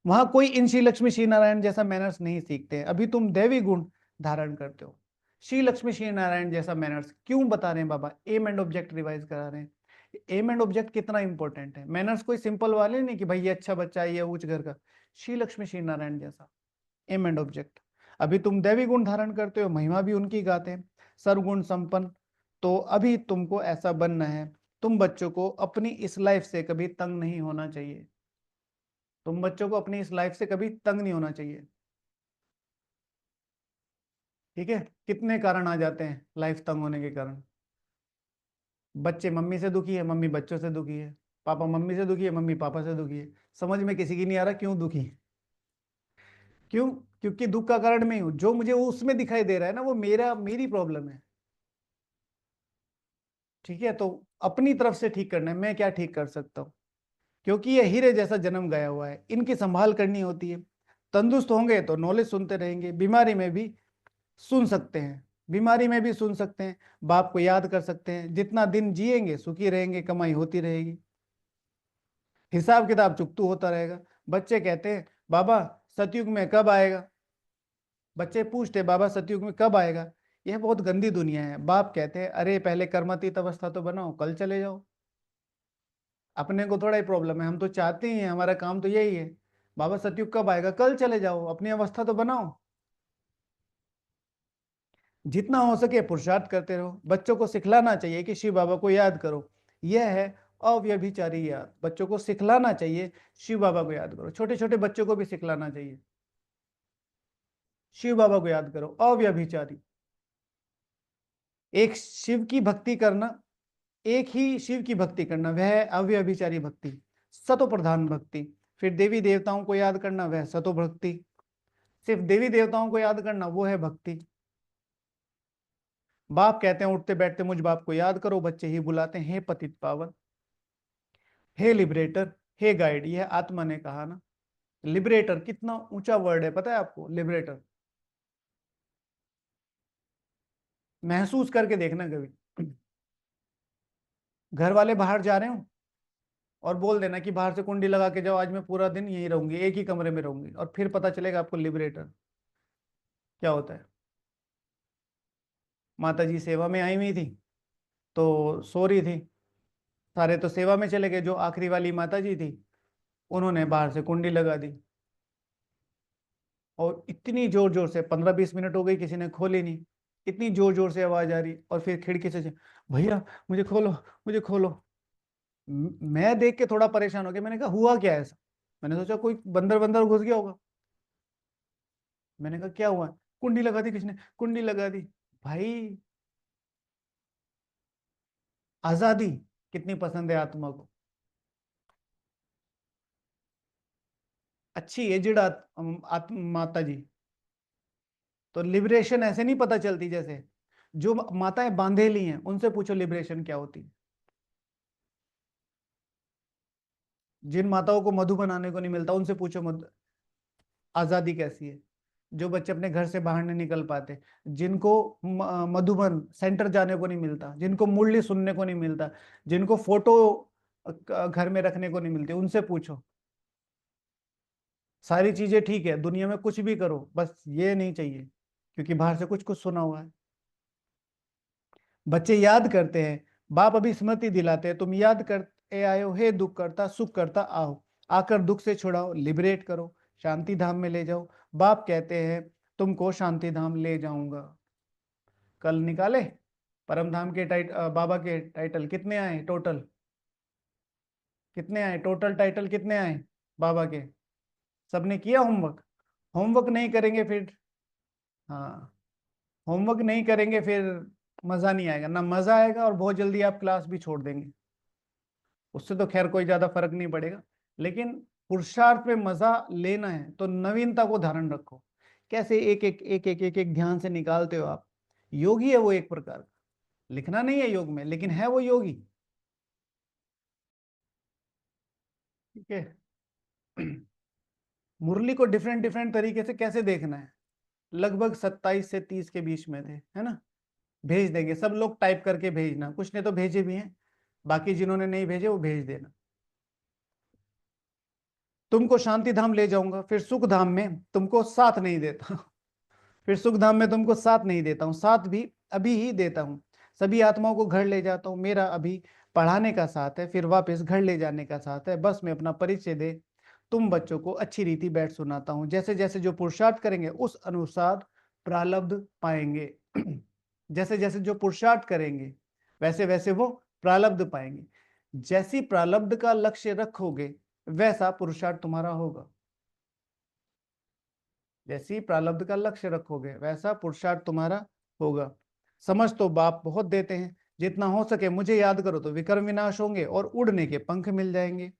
Speaker 1: वहां कोई इन श्री लक्ष्मी श्री नारायण जैसा मैनर्स नहीं सीखते हैं। अभी तुम दैवी गुण धारण करते हो, श्री लक्ष्मी श्री नारायण जैसा मैनर्स क्यों बता रहे हैं बाबा, एम एंड ऑब्जेक्ट रिवाइज करा रहे हैं। एम एंड ऑब्जेक्ट कितना इंपॉर्टेंट है। मैनर्स कोई सिंपल वाले नहीं कि भाई ये अच्छा बच्चा है, ये उच्च घर का, श्री लक्ष्मी श्री नारायण जैसा एम एंड ऑब्जेक्ट। अभी तुम दैवी गुण धारण करते हो, महिमा भी उनकी गाते हैं, सर्वगुण संपन्न। तो अभी तुमको ऐसा बनना है, तुम बच्चों को अपनी इस लाइफ से कभी तंग नहीं होना चाहिए, तुम बच्चों को अपनी इस लाइफ से कभी तंग नहीं होना चाहिए। ठीक है, कितने कारण आ जाते हैं लाइफ तंग होने के कारण। बच्चे मम्मी से दुखी है, मम्मी बच्चों से दुखी है, पापा मम्मी से दुखी है, मम्मी पापा से दुखी है। समझ में किसी की नहीं आ रहा क्यों दुखी है। क्यों? क्योंकि दुख का कारण मैं हूं, जो मुझे उसमें दिखाई दे रहा है ना वो मेरी प्रॉब्लम है। ठीक है, तो अपनी तरफ से ठीक करना है, मैं क्या ठीक कर सकता हूँ। क्योंकि ये हीरे जैसा जन्म गया हुआ है, इनकी संभाल करनी होती है। तंदुरुस्त होंगे तो नॉलेज सुनते रहेंगे, बीमारी में भी सुन सकते हैं, बीमारी में भी सुन सकते हैं, बाप को याद कर सकते हैं। जितना दिन जिएंगे सुखी रहेंगे, कमाई होती रहेगी, हिसाब किताब चुकतू होता रहेगा। बच्चे कहते हैं बाबा सतयुग में कब आएगा, बच्चे पूछते बाबा सतयुग में कब आएगा। यह बहुत गंदी दुनिया है। बाप कहते हैं अरे पहले कर्मातीत अवस्था तो बनाओ, कल चले जाओ। अपने को थोड़ा ही प्रॉब्लम है, हम तो चाहते ही हैं, हमारा काम तो यही है। बाबा सतयुग कब आएगा, कल चले जाओ, अपनी अवस्था तो बनाओ। जितना हो सके पुरुषार्थ करते रहो। बच्चों को सिखलाना चाहिए कि शिव बाबा को याद करो। यह है अव्यभिचारी याद। बच्चों को सिखलाना चाहिए शिव बाबा को याद करो। छोटे छोटे बच्चों को भी सिखलाना चाहिए शिव बाबा को याद करो, अव्यभिचारी। एक शिव की भक्ति करना, एक ही शिव की भक्ति करना, वह है अव्यभिचारी भक्ति, सतो प्रधान भक्ति। फिर देवी देवताओं को याद करना, वह सतो भक्ति। सिर्फ देवी देवताओं को याद करना, वो है भक्ति। बाप कहते हैं उठते बैठते मुझ बाप को याद करो, बच्चे ही बुलाते हैं हे पतित पावन, हे लिबरेटर, हे गाइड। यह आत्मा ने कहा ना। लिबरेटर कितना ऊंचा वर्ड है, पता है आपको? लिबरेटर महसूस करके देखना कभी। घर वाले बाहर जा रहे हो और बोल देना कि बाहर से कुंडी लगा के जाओ, आज मैं पूरा दिन यहीं रहूंगी, एक ही कमरे में रहूंगी, और फिर पता चलेगा आपको लिबरेटर क्या होता है। माता जी सेवा में आई हुई थी, तो सो रही थी, सारे तो सेवा में चले गए। जो आखिरी वाली माता जी थी, उन्होंने बाहर से कुंडी लगा दी, और इतनी जोर जोर से, 15-20 मिनट हो गई, किसी ने खोली नहीं। इतनी जोर जोर से आवाज आ रही, और फिर खिड़की से भैया मुझे खोलो, मुझे खोलो। मैं देख के थोड़ा परेशान हो गया। मैंने कहा हुआ क्या है ऐसा? मैंने सोचा कोई बंदर बंदर घुस गया होगा। मैंने कहा क्या हुआ? कुंडी लगा दी किसने, कुंडी लगा दी। भाई आजादी कितनी पसंद है आत्मा को। अच्छी एजड आत्म माता जी। तो लिबरेशन ऐसे नहीं पता चलती, जैसे जो माताएं बांधेली हैं उनसे पूछो लिबरेशन क्या होती है। जिन माताओं को मधु बनाने को नहीं मिलता, उनसे पूछो आजादी कैसी है। जो बच्चे अपने घर से बाहर नहीं निकल पाते, जिनको मधुबन सेंटर जाने को नहीं मिलता, जिनको मुरली सुनने को नहीं मिलता, जिनको फोटो घर में रखने को नहीं मिलती, उनसे पूछो। सारी चीजें ठीक है, दुनिया में कुछ भी करो, बस ये नहीं चाहिए, क्योंकि बाहर से कुछ कुछ सुना हुआ है। बच्चे याद करते हैं, बाप अभी स्मृति दिलाते हैं, तुम याद करते आए हो, हे दुख करता सुख करता आओ, आकर दुख से छुड़ाओ, लिबरेट करो, शांति धाम में ले जाओ। बाप कहते हैं तुमको शांति धाम ले जाऊंगा। कल निकाले परम धाम के बाबा के टाइटल कितने आए टोटल, कितने आए टोटल टाइटल, कितने आए बाबा के? सबने किया होमवर्क? होमवर्क नहीं करेंगे फिर, हाँ, होमवर्क नहीं करेंगे फिर मजा नहीं आएगा, ना मजा आएगा, और बहुत जल्दी आप क्लास भी छोड़ देंगे। उससे तो खैर कोई ज्यादा फर्क नहीं पड़ेगा, लेकिन पुरुषार्थ पे मजा लेना है तो नवीनता को धारण रखो। कैसे एक एक एक एक एक एक ध्यान से निकालते हो आप। योगी है वो एक प्रकार का, लिखना नहीं है योग में, लेकिन है वो योगी। ठीक है। मुरली को डिफरेंट डिफरेंट तरीके से कैसे देखना है, लगभग 27 से 30 के बीच में थे, है ना? भेज देंगे, सब लोग टाइप करके भेजना, कुछ ने तो भेजे भी हैं, बाकी जिन्होंने नहीं भेजे वो भेज देना। तुमको शांति धाम ले जाऊंगा, फिर सुख धाम में तुमको साथ नहीं देता। फिर सुख धाम में तुमको साथ नहीं देता हूँ, साथ भी अभी ही देता हूँ। सभी आत्माओं को घर ले जाता हूँ, मेरा अभी पढ़ाने का साथ है, फिर वापस घर ले जाने का साथ है। बस मैं अपना परिचय दे, तुम बच्चों को अच्छी रीति बैठ सुनाता हूँ। जैसे जैसे जो पुरुषार्थ करेंगे उस अनुसार प्रारब्ध पाएंगे। जैसे जैसे जो पुरुषार्थ करेंगे वैसे वैसे वो प्रारब्ध पाएंगे। जैसी प्रारब्ध का लक्ष्य रखोगे वैसा पुरुषार्थ तुम्हारा होगा। जैसी प्रारब्ध का लक्ष्य रखोगे वैसा पुरुषार्थ तुम्हारा होगा। समझ तो बाप बहुत देते हैं, जितना हो सके मुझे याद करो तो विक्रम विनाश होंगे और उड़ने के पंख मिल जाएंगे।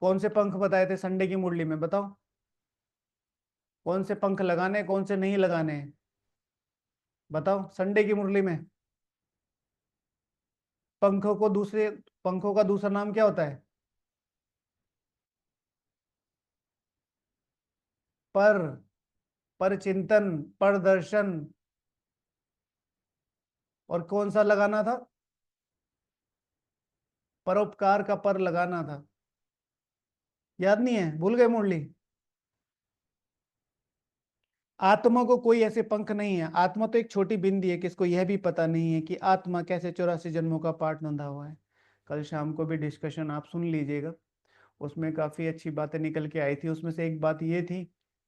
Speaker 1: कौन से पंख बताए थे संडे की मुरली में, बताओ? कौन से पंख लगाने, कौन से नहीं लगाने हैं? बताओ संडे की मुरली में। पंखों को दूसरे, पंखों का दूसरा नाम क्या होता है? पर, पर चिंतन, पर दर्शन, और कौन सा लगाना था? परोपकार का पर लगाना था। याद नहीं है? भूल गए मुरली? आत्मा को कोई ऐसे पंख नहीं है। आत्मा तो एक छोटी बिंदी है, किसको यह भी पता नहीं है कि आत्मा कैसे 84 जन्मों का पाठ बंधा हुआ है। कल शाम को भी डिस्कशन आप सुन लीजिएगा, उसमें काफी अच्छी बातें निकल के आई थी। उसमें से एक बात ये थी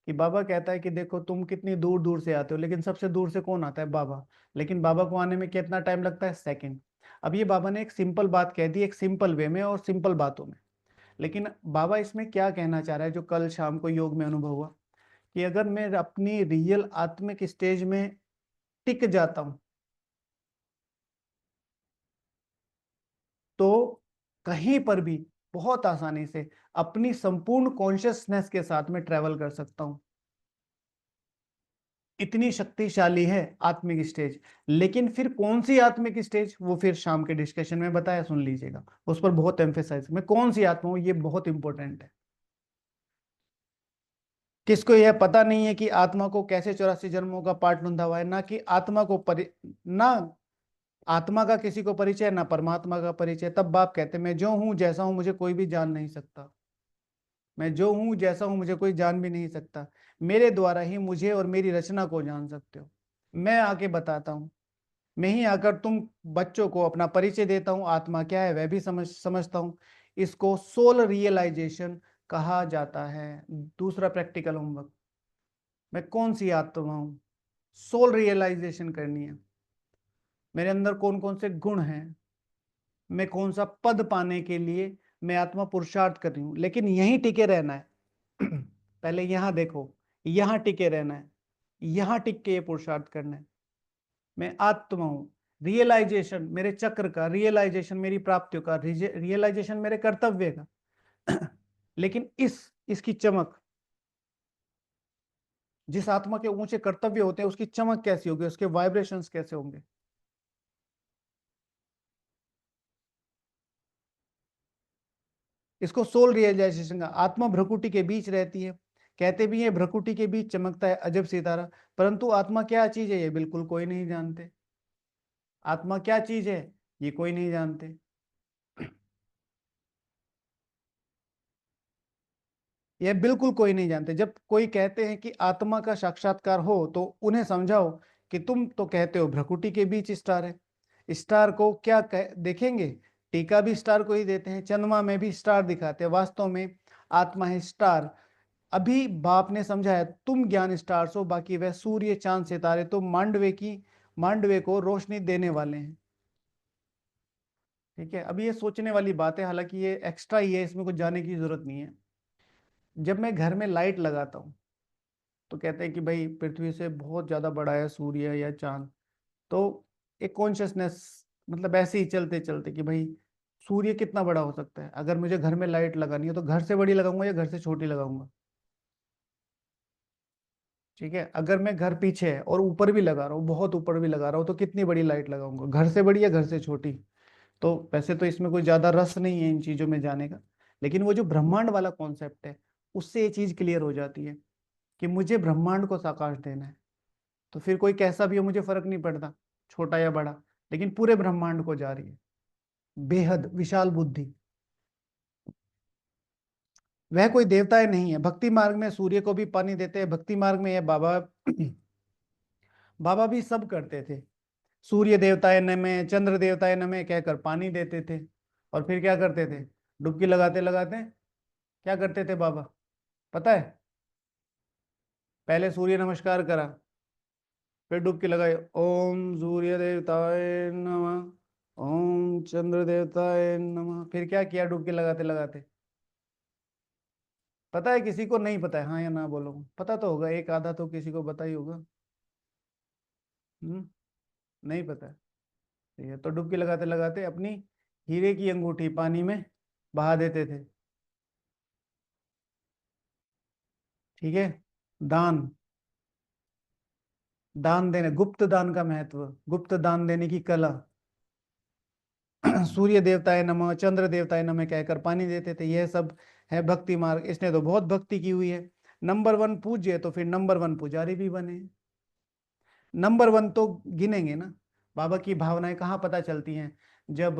Speaker 1: कि बाबा कहता है कि देखो तुम कितनी दूर दूर से आते हो, लेकिन सबसे दूर से कौन आता है? बाबा। लेकिन बाबा को आने में कितना टाइम लगता है? सेकंड। अब ये बाबा ने एक सिंपल बात कह दी, एक सिंपल वे में और सिंपल बातों में। लेकिन बाबा इसमें क्या कहना चाह रहा है, जो कल शाम को योग में अनुभव हुआ, कि अगर मैं अपनी रियल आत्मिक स्टेज में टिक जाता हूं तो कहीं पर भी बहुत आसानी से अपनी संपूर्ण कॉन्शियसनेस के साथ में ट्रेवल कर सकता हूं। इतनी शक्तिशाली है आत्मिक स्टेज। लेकिन फिर कौन सी आत्मिक स्टेज, वो फिर शाम के डिस्कशन में बताया, सुन लीजिएगा। उस पर बहुत एम्फेसाइज, मैं कौन सी आत्मा हूं, ये बहुत इंपॉर्टेंट है। किसको यह पता नहीं है कि आत्मा को कैसे 84 जन्मों का पाठ बंधा हुआ है, ना कि आत्मा को ना आत्मा का किसी को परिचय, ना परमात्मा का परिचय। तब बाप कहते मैं जो हूं जैसा हूं मुझे कोई भी जान नहीं सकता। मैं जो हूं जैसा हूं मुझे कोई जान भी नहीं सकता। मेरे द्वारा ही मुझे और मेरी रचना को जान सकते हो। मैं आके बताता हूं। मैं ही आकर तुम बच्चों को अपना परिचय देता हूं, आत्मा क्या है वह भी समझता हूं। इसको सोल रियलाइजेशन कहा जाता है। दूसरा प्रैक्टिकल होमवर्क, मैं कौन सी आत्मा हूं, सोल रियलाइजेशन करनी है। मेरे अंदर कौन कौन से गुण हैं, मैं कौन सा पद पाने के लिए मैं आत्मा पुरुषार्थ कर रही हूं। लेकिन यहीं टिके रहना है। पहले यहां देखो, यहां टिके रहना है, यहां टिक के ये पुरुषार्थ करना है। मैं आत्मा हूं, रियलाइजेशन मेरे चक्र का, रियलाइजेशन मेरी प्राप्तियों का, रियलाइजेशन मेरे कर्तव्य का। लेकिन इसकी चमक, जिस आत्मा के ऊंचे कर्तव्य होते हैं उसकी चमक कैसी होगी, उसके वाइब्रेशंस कैसे होंगे? इसको सोल रियलाइजेशन का। आत्मा भ्रकुटी के बीच रहती है, कहते भी है भ्रकुटी के बीच चमकता है अजब सितारा। परंतु आत्मा क्या चीज है ये बिल्कुल कोई नहीं जानते। आत्मा क्या चीज है ये कोई नहीं जानते। यह बिल्कुल कोई नहीं जानते। जब कोई कहते हैं कि आत्मा का साक्षात्कार हो तो उन्हें समझाओ कि तुम तो कहते हो भ्रकुटी के बीच स्टार है, स्टार को क्या देखेंगे? टीका भी स्टार को ही देते हैं, चंद्रमा में भी स्टार दिखाते हैं, वास्तव में आत्मा है स्टार। अभी बाप ने समझाया तुम ज्ञान स्टार्स हो, बाकी वह सूर्य चांद सितारे तो मांडवे को रोशनी देने वाले हैं। ठीक है, अभी ये सोचने वाली बात है, हालांकि ये एक्स्ट्रा ही है, इसमें कुछ जाने की जरूरत नहीं है। जब मैं घर में लाइट लगाता हूँ तो कहते हैं कि भाई पृथ्वी से बहुत ज्यादा बड़ा है सूर्य या चांद। तो एक कॉन्शियसनेस, मतलब ऐसे ही चलते चलते कि भाई सूर्य कितना बड़ा हो सकता है। अगर मुझे घर में लाइट लगानी है तो घर से बड़ी लगाऊंगा या घर से छोटी लगाऊंगा? ठीक है, अगर मैं घर पीछे है और ऊपर भी लगा रहा हूँ, बहुत ऊपर भी लगा रहा हूँ, तो कितनी बड़ी लाइट लगाऊंगा, घर से बड़ी या घर से छोटी? तो वैसे तो इसमें कोई ज्यादा रस नहीं है इन चीजों में जाने का, लेकिन वो जो ब्रह्मांड वाला कॉन्सेप्ट है उससे ये चीज क्लियर हो जाती है कि मुझे ब्रह्मांड को साकार देना है। तो फिर कोई कैसा भी हो मुझे फर्क नहीं पड़ता, छोटा या बड़ा, लेकिन पूरे ब्रह्मांड को जा रही है। बेहद विशाल बुद्धि। वह कोई देवताएं नहीं है। भक्ति मार्ग में सूर्य को भी पानी देते हैं, भक्ति मार्ग में ये बाबा बाबा भी सब करते थे। सूर्य देवताएं नमः, चंद्र देवताएं नमः कहकर पानी देते थे। और फिर क्या करते थे? डुबकी लगाते लगाते क्या करते थे बाबा, पता है? पहले सूर्य नमस्कार करा, फिर डुबकी लगाई, ओम सूर्य देवताय नमः, ओम चंद्र देवताय नमः। फिर क्या किया डुबकी लगाते लगाते? पता है किसी को? नहीं पता है? हाँ या ना बोलो, पता तो होगा, एक आधा तो किसी को पता ही होगा। हम्म, नहीं पता है? ठीक है, तो डुबकी लगाते लगाते अपनी हीरे की अंगूठी पानी में बहा देते थे। ठीक है, दान, दान देने, गुप्त दान का महत्व, गुप्त दान देने की कला। सूर्य देवताए नमः, चंद्र देवताए नमः कहकर पानी देते थे। यह सब है भक्ति मार्ग। इसने तो बहुत भक्ति की हुई है। नंबर वन पूज्य तो फिर नंबर वन पुजारी भी बने। नंबर वन तो गिनेंगे ना, बाबा की भावनाएं कहाँ पता चलती हैं? जब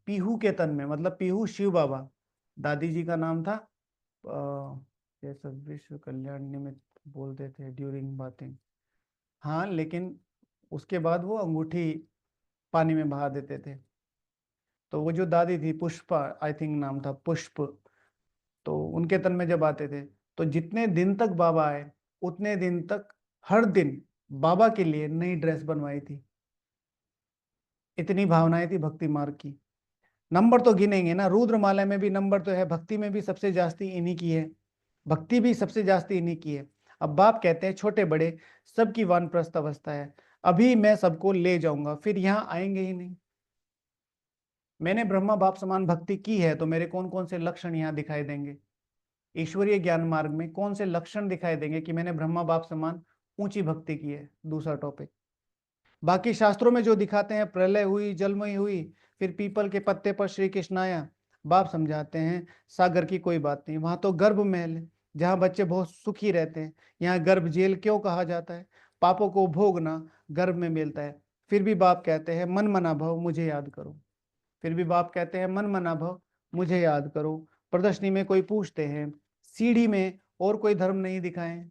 Speaker 1: पीहू के तन में, मतलब पीहू शिव बाबा, दादी जी का नाम था ये सब विश्व कल्याण निमित्त बोलते थे ड्यूरिंग बातें। हाँ, लेकिन उसके बाद वो अंगूठी पानी में बहा देते थे। तो वो जो दादी थी, पुष्पा आई थिंक नाम था, पुष्प, तो उनके तन में जब आते थे, तो जितने दिन तक बाबा आए उतने दिन तक हर दिन बाबा के लिए नई ड्रेस बनवाई थी। इतनी भावनाएं थी भक्ति मार्ग की। नंबर तो गिनेंगे ना, रुद्रमाला में भी नंबर तो है, भक्ति में भी सबसे जास्ती इन्हीं की है, भक्ति भी सबसे जास्ती इन्हीं की है। अब बाप कहते हैं छोटे बड़े सबकी वानप्रस्थ अवस्था है, अभी मैं सबको ले जाऊंगा, फिर यहाँ आएंगे ही नहीं। मैंने ब्रह्मा बाप समान भक्ति की है तो मेरे कौन कौन से लक्षण यहाँ दिखाई देंगे? ईश्वरीय ज्ञान मार्ग में कौन से लक्षण दिखाई देंगे कि मैंने ब्रह्मा बाप समान ऊंची भक्ति की है? दूसरा टॉपिक। बाकी शास्त्रों में जो दिखाते हैं प्रलय हुई, जलमयी हुई, फिर पीपल के पत्ते पर श्री कृष्ण आया, बाप समझाते हैं सागर की कोई बात नहीं, वहां तो गर्भ महल है जहां बच्चे बहुत सुखी रहते हैं। यहाँ गर्भ जेल क्यों कहा जाता है? पापों को भोगना गर्भ में मिलता है। फिर भी बाप कहते हैं मन मना भव मुझे याद करो। फिर भी बाप कहते हैं मन मना भव मुझे याद करो। प्रदर्शनी में कोई पूछते हैं सीढ़ी में और कोई धर्म नहीं दिखाए?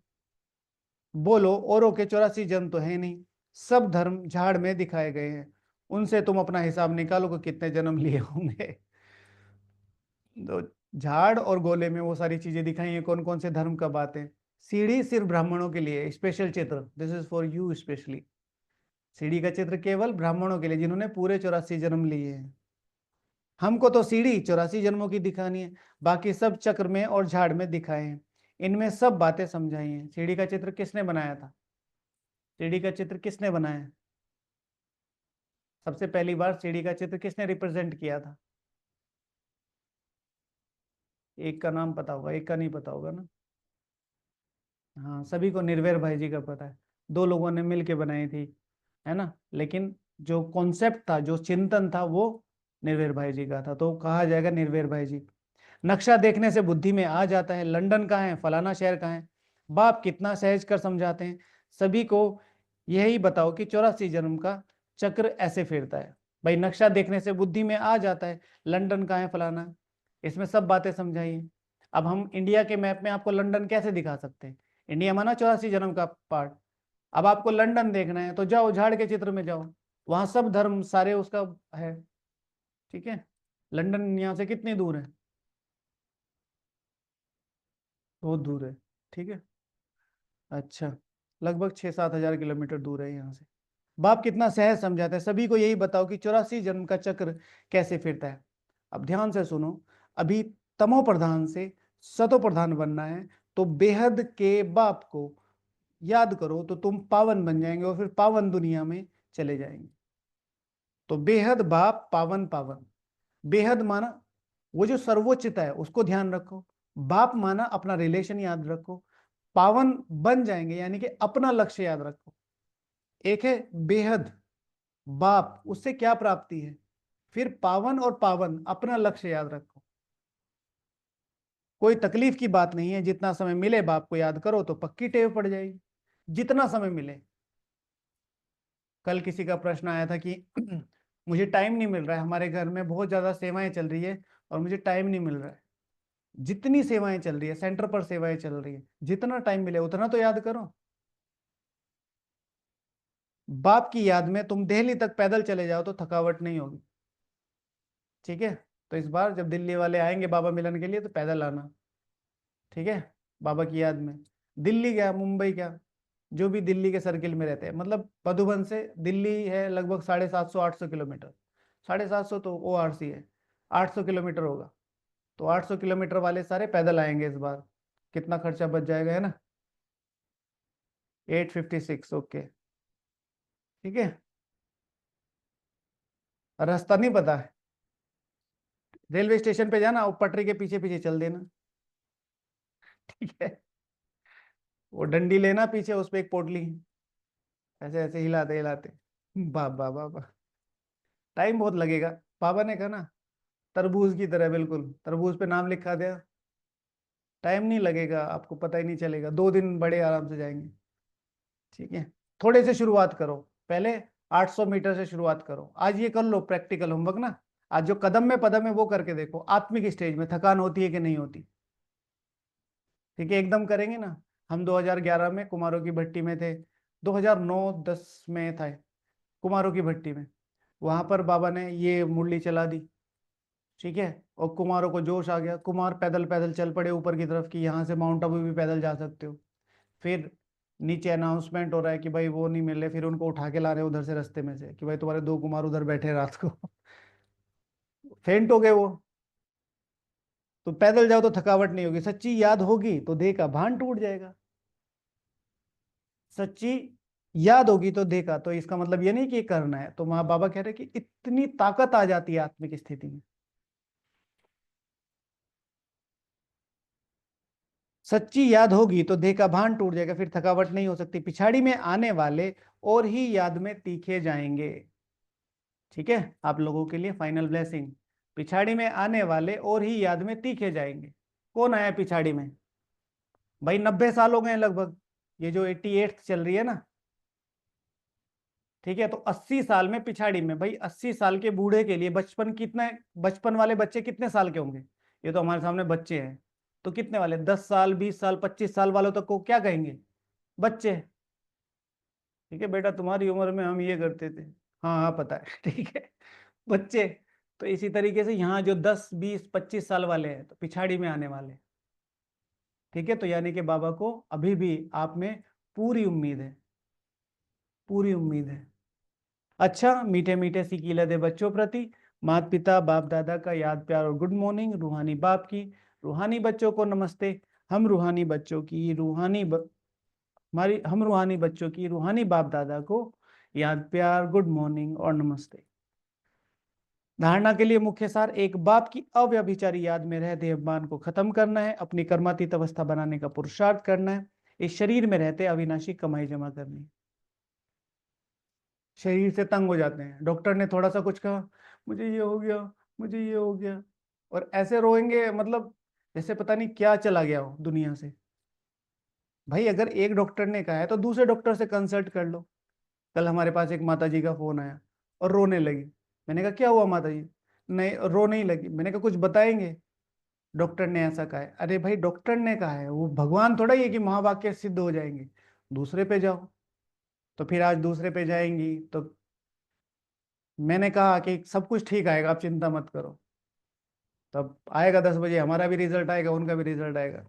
Speaker 1: बोलो औरों के 84 जन्म तो है नहीं, सब धर्म झाड़ में दिखाए गए हैं। उनसे तुम अपना हिसाब निकालो कि कितने जन्म लिए होंगे। तो झाड़ और गोले में वो सारी चीजें दिखाई हैं, कौन कौन से धर्म का बात है। सीढ़ी सिर्फ ब्राह्मणों के लिए स्पेशल चित्र, this is for you specially. सीढ़ी का चित्र केवल ब्राह्मणों के लिए जिन्होंने पूरे 84 जन्म लिए हैं। हमको तो सीढ़ी 84 जन्मों की दिखानी है, बाकी सब चक्र में और झाड़ में दिखाए हैं, इनमें सब बातें समझाई हैं। सीढ़ी का चित्र किसने बनाया था? सीढ़ी का चित्र किसने बनाया? सबसे पहली बार सीढ़ी का चित्र किसने रिप्रेजेंट किया था? एक का नाम पता होगा, एक का नहीं पता होगा ना। हाँ, सभी को निर्वैर भाई जी का पता है, दो लोगों ने मिल के बनाई थी, है ना। लेकिन जो कॉन्सेप्ट था, जो चिंतन था, वो निर्वैर भाई जी का था, तो कहा जाएगा निर्वैर भाई जी। नक्शा देखने से बुद्धि में आ जाता है लंदन कहाँ है, फलाना शहर कहाँ है। बाप कितना सहज कर समझाते हैं सभी को। यही बताओ कि 84 जन्म का चक्र ऐसे फिरता है। भाई नक्शा देखने से बुद्धि में आ जाता है लंदन कहाँ है, फलाना। इसमें सब बातें समझाई हैं। अब हम इंडिया के मैप में आपको लंदन कैसे दिखा सकते हैं? इंडिया माना 84 जन्म का पार्ट। अब आपको लंदन देखना है तो जाओ झाड़ के चित्र में जाओ, वहां सब धर्म सारे उसका है। ठीक है। लंदन यहाँ से कितनी दूर है? बहुत दूर है। ठीक है। अच्छा, लगभग 6-7 हजार किलोमीटर दूर है यहाँ से। बाप कितना सहज समझाता है सभी को, यही बताओ कि 84 जन्म का चक्र कैसे फिरता है। अब ध्यान से सुनो, अभी तमो प्रधान से सतो प्रधान बनना है, तो बेहद के बाप को याद करो तो तुम पावन बन जाएंगे और फिर पावन दुनिया में चले जाएंगे। तो बेहद बाप पावन पावन, बेहद माना वो जो सर्वोच्चता है उसको ध्यान रखो, बाप माना अपना रिलेशन याद रखो, पावन बन जाएंगे यानी कि अपना लक्ष्य याद रखो। एक है बेहद बाप, उससे क्या प्राप्ति है, फिर पावन और पावन अपना लक्ष्य याद रखो। कोई तकलीफ की बात नहीं है, जितना समय मिले बाप को याद करो तो पक्की टेव पड़ जाएगी, जितना समय मिले। कल किसी का प्रश्न आया था कि मुझे टाइम नहीं मिल रहा है, हमारे घर में बहुत ज्यादा सेवाएं चल रही है और मुझे टाइम नहीं मिल रहा है। जितनी सेवाएं चल रही है, सेंटर पर सेवाएं चल रही है, जितना टाइम मिले उतना तो याद करो। बाप की याद में तुम दिल्ली तक पैदल चले जाओ तो थकावट नहीं होगी। ठीक है। तो इस बार जब दिल्ली वाले आएंगे बाबा मिलन के लिए तो पैदल आना। ठीक है। बाबा की याद में, दिल्ली क्या मुंबई क्या, जो भी दिल्ली के सर्किल में रहते हैं, मतलब मधुबन से दिल्ली है लगभग 750-800 किलोमीटर। 750 तो ORC है, 800 किलोमीटर होगा। तो 800 किलोमीटर वाले सारे पैदल आएंगे इस बार। कितना खर्चा बच जाएगा, है ना? 856, ओके। ठीक है। रास्ता नहीं पता है? रेलवे स्टेशन पे जाना और पटरी के पीछे पीछे चल देना। ठीक है। वो डंडी लेना पीछे, उस पे एक पोटली, ऐसे ऐसे हिलाते हिलाते, बाबा बाबा। टाइम बहुत लगेगा। पापा ने कहा ना, तरबूज की तरह, बिल्कुल तरबूज पे नाम लिखा दिया, टाइम नहीं लगेगा, आपको पता ही नहीं चलेगा, 2 दिन बड़े आराम से जाएंगे। ठीक है। थोड़े से शुरुआत करो पहले, 800 मीटर से शुरुआत करो। आज ये कर लो प्रैक्टिकल होमवर्क ना। आज जो कदम में पदम है वो करके देखो, आत्मिक स्टेज में थकान होती है कि नहीं होती। ठीक है, एकदम करेंगे ना। हम 2011 में कुमारों की भट्टी में थे, 2009-10 में था कुमारों की भट्टी में। वहां पर बाबा ने ये मुरली चला दी, ठीक है, और कुमारों को जोश आ गया। कुमार पैदल पैदल चल पड़े ऊपर की तरफ कि यहाँ से माउंट आबू भी पैदल जा सकते हो। फिर नीचे अनाउंसमेंट हो रहा है कि भाई वो नहीं मिल रहे, फिर उनको उठा के ला रहे हैं उधर से रास्ते में से कि भाई तुम्हारे 2 कुमार उधर बैठे हैं रात को। फेंट हो गए वो। तो पैदल जाओ तो थकावट नहीं होगी, सच्ची याद होगी तो देह का भान टूट जाएगा। सच्ची याद होगी तो देह का, तो इसका मतलब ये नहीं कि करना है। तो माँ बाबा कह रहे कि इतनी ताकत आ जाती है आत्मिक स्थिति में। सच्ची याद होगी तो देह का भान टूट जाएगा, फिर थकावट नहीं हो सकती। पिछाड़ी में आने वाले और ही याद में तीखे जाएंगे। ठीक है, आप लोगों के लिए फाइनल ब्लेसिंग। पिछाड़ी में आने वाले और ही याद में तीखे जाएंगे। कौन आया पिछाड़ी में? भाई 90 साल हो गए हैं लगभग, ये जो 88 चल रही है ना। ठीक है, तो 80 साल में पिछाड़ी में, भाई 80 साल के बूढ़े के लिए बचपन कितना, बचपन वाले बच्चे कितने साल के होंगे? ये तो हमारे सामने बच्चे हैं। तो कितने वाले, 10 साल 20 साल 25 साल वालों तक को क्या कहेंगे? बच्चे। ठीक है बेटा, तुम्हारी उम्र में हम ये करते थे। हाँ हाँ पता है। ठीक है, बच्चे। तो इसी तरीके से यहाँ जो 10 20 25 साल वाले हैं तो पिछाड़ी में आने वाले। ठीक है, तो यानी कि बाबा को अभी भी आप में पूरी उम्मीद है, पूरी उम्मीद है। अच्छा, मीठे मीठे सिकीले दे बच्चों प्रति माता पिता बाप दादा का याद प्यार और गुड मॉर्निंग। रूहानी बाप की रूहानी बच्चों को नमस्ते। हम रूहानी बच्चों की रूहानी हमारी हम रूहानी बच्चों की रूहानी बाप दादा को याद प्यार गुड मॉर्निंग और नमस्ते। धारणा के लिए मुख्य सार, एक बाप की अव्यभिचारी याद में रह देहभान को खत्म करना है, अपनी कर्मातीत अवस्था बनाने का पुरुषार्थ करना है, इस शरीर में रहते अविनाशी कमाई जमा करनी है। शरीर से तंग हो जाते हैं, डॉक्टर ने थोड़ा सा कुछ कहा, मुझे ये हो गया, मुझे ये हो गया, और ऐसे रोएंगे मतलब जैसे पता नहीं क्या चला गया हो दुनिया से। भाई अगर एक डॉक्टर ने कहा है तो दूसरे डॉक्टर से कंसल्ट कर लो। कल हमारे पास एक माता जी का फोन आया और रोने लगी। मैंने कहा क्या हुआ माता जी? नहीं, रो नहीं लगी। मैंने कहा कुछ बताएंगे? डॉक्टर ने ऐसा कहा है। अरे भाई डॉक्टर ने कहा है, वो भगवान थोड़ा ही है कि महावाक्य सिद्ध हो जाएंगे। दूसरे पे जाओ। तो फिर आज दूसरे पे जाएंगी तो मैंने कहा कि सब कुछ ठीक आएगा, आप चिंता मत करो। तब आएगा 10 बजे, हमारा भी रिजल्ट आएगा, उनका भी रिजल्ट आएगा।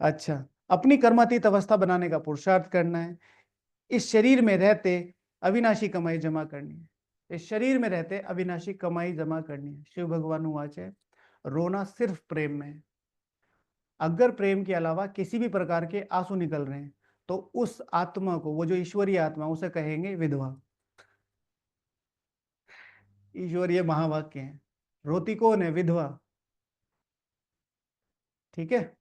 Speaker 1: अच्छा, अपनी कर्मातीत अवस्था बनाने का पुरुषार्थ करना है, इस शरीर में रहते अविनाशी कमाई जमा करनी है। इस शरीर में रहते अविनाशी कमाई जमा करनी है। शिव भगवान वाच है, रोना सिर्फ प्रेम में है। अगर प्रेम के अलावा किसी भी प्रकार के आंसू निकल रहे हैं तो उस आत्मा को, वो जो ईश्वरीय आत्मा, उसे कहेंगे विधवा। ईश्वरीय महावाक्य है। रोती कौन है? विधवा। ठीक है,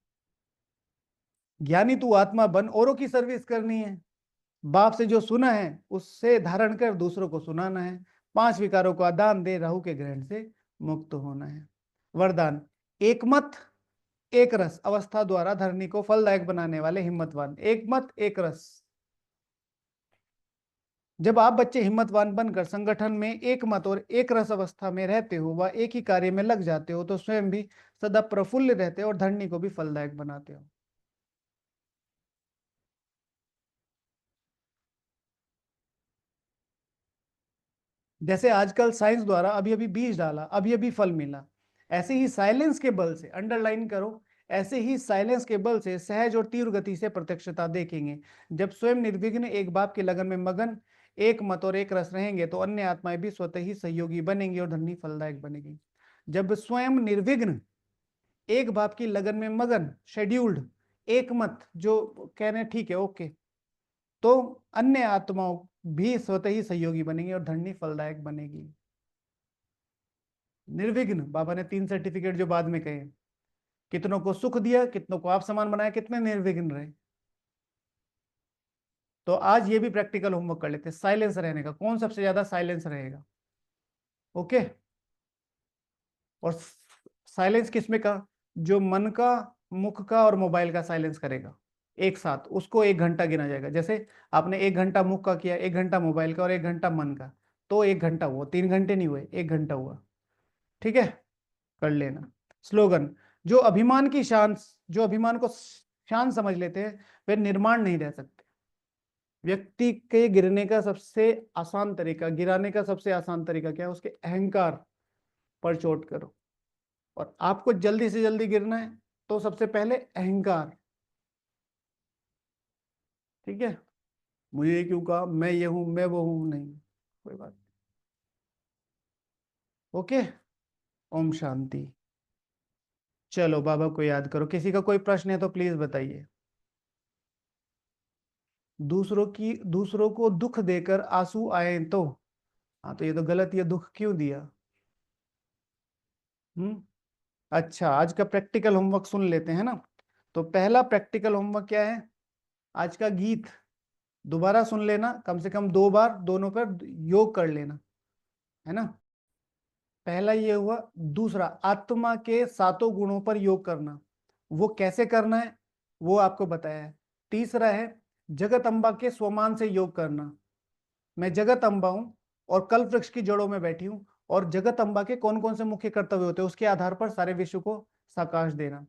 Speaker 1: ज्ञानी तू आत्मा बन, औरों की सर्विस करनी है। बाप से जो सुना है उससे धारण कर दूसरों को सुनाना है। 5 विकारों का दान दे, राहु के ग्रहण से मुक्त होना है। वरदान, एक मत एक रस अवस्था द्वारा धरनी को फलदायक बनाने वाले हिम्मतवान। एक मत एक रस। जब आप बच्चे हिम्मतवान बनकर संगठन में एक मत और एक रस अवस्था में रहते हो व एक ही कार्य में लग जाते हो तो स्वयं भी सदा प्रफुल्ल रहते हो और धरनी को भी फलदायक बनाते हो। जैसे आजकल साइंस द्वारा अभी अभी बीज डाला, अभी अभी फल मिला, ऐसे ही साइलेंस के बल से, अंडरलाइन करो, ऐसे ही साइलेंस के बल से सहज और तीव्र गति से प्रत्यक्षता देखेंगे। जब स्वयं निर्विघ्न एक बाप के लगन में मगन एक मत और एक रस रहेंगे तो अन्य आत्माएं भी स्वतः ही सहयोगी बनेंगी और धरनी फलदायक बनेगी। जब स्वयं निर्विघ्न एक बाप की लगन में मगन, शेड्यूल्ड, एक मत, जो कह रहे हैं ठीक है ओके, तो अन्य आत्माओं भी स्वतः ही सहयोगी बनेंगी और धरनी फलदायक बनेगी। निर्विघ्न, बाबा ने 3 सर्टिफिकेट जो बाद में कहे, कितनों को सुख दिया, कितनों को आप समान बनाया, कितने निर्विघ्न रहे। तो आज ये भी प्रैक्टिकल होमवर्क कर लेते हैं, साइलेंस रहने का, कौन सबसे ज्यादा साइलेंस रहेगा। ओके, और साइलेंस किसमें का? जो मन का, मुख का और मोबाइल का साइलेंस करेगा, एक साथ उसको 1 घंटा गिना जाएगा। जैसे आपने 1 घंटा मुख का किया, 1 घंटा मोबाइल का और 1 घंटा मन का, तो 1 घंटा हुआ, 3 घंटे नहीं हुए, 1 घंटा हुआ। ठीक है, कर लेना। स्लोगन, जो अभिमान की शान, जो अभिमान को शान समझ लेते हैं वे निर्माण नहीं रह सकते। व्यक्ति के गिरने का सबसे आसान तरीका, गिराने का सबसे आसान तरीका क्या है? उसके अहंकार पर चोट करो। और आपको जल्दी से जल्दी गिरना है तो सबसे पहले अहंकार। ठीक है, मुझे ये क्यों कहा, मैं ये हूं, मैं वो हूं, नहीं, कोई बात नहीं। ओके, ओम शांति। चलो बाबा को याद करो। किसी का कोई प्रश्न है तो प्लीज बताइए। दूसरों को दुख देकर आंसू आए तो, हाँ तो ये तो गलत, ये दुख क्यों दिया? हम्म। अच्छा, आज का प्रैक्टिकल होमवर्क सुन लेते हैं ना। तो पहला प्रैक्टिकल होमवर्क क्या है? आज का गीत दोबारा सुन लेना, कम से कम 2 बार, दोनों पर योग कर लेना, है ना। पहला ये हुआ। दूसरा, आत्मा के 7 गुणों पर योग करना। वो कैसे करना है वो आपको बताया है। तीसरा है जगत अम्बा के स्वमान से योग करना। मैं जगत अम्बा हूं और कल्प वृक्ष की जड़ों में बैठी हूं, और जगत अम्बा के कौन कौन से मुख्य कर्तव्य होते हैं उसके आधार पर सारे विश्व को साकाश देना।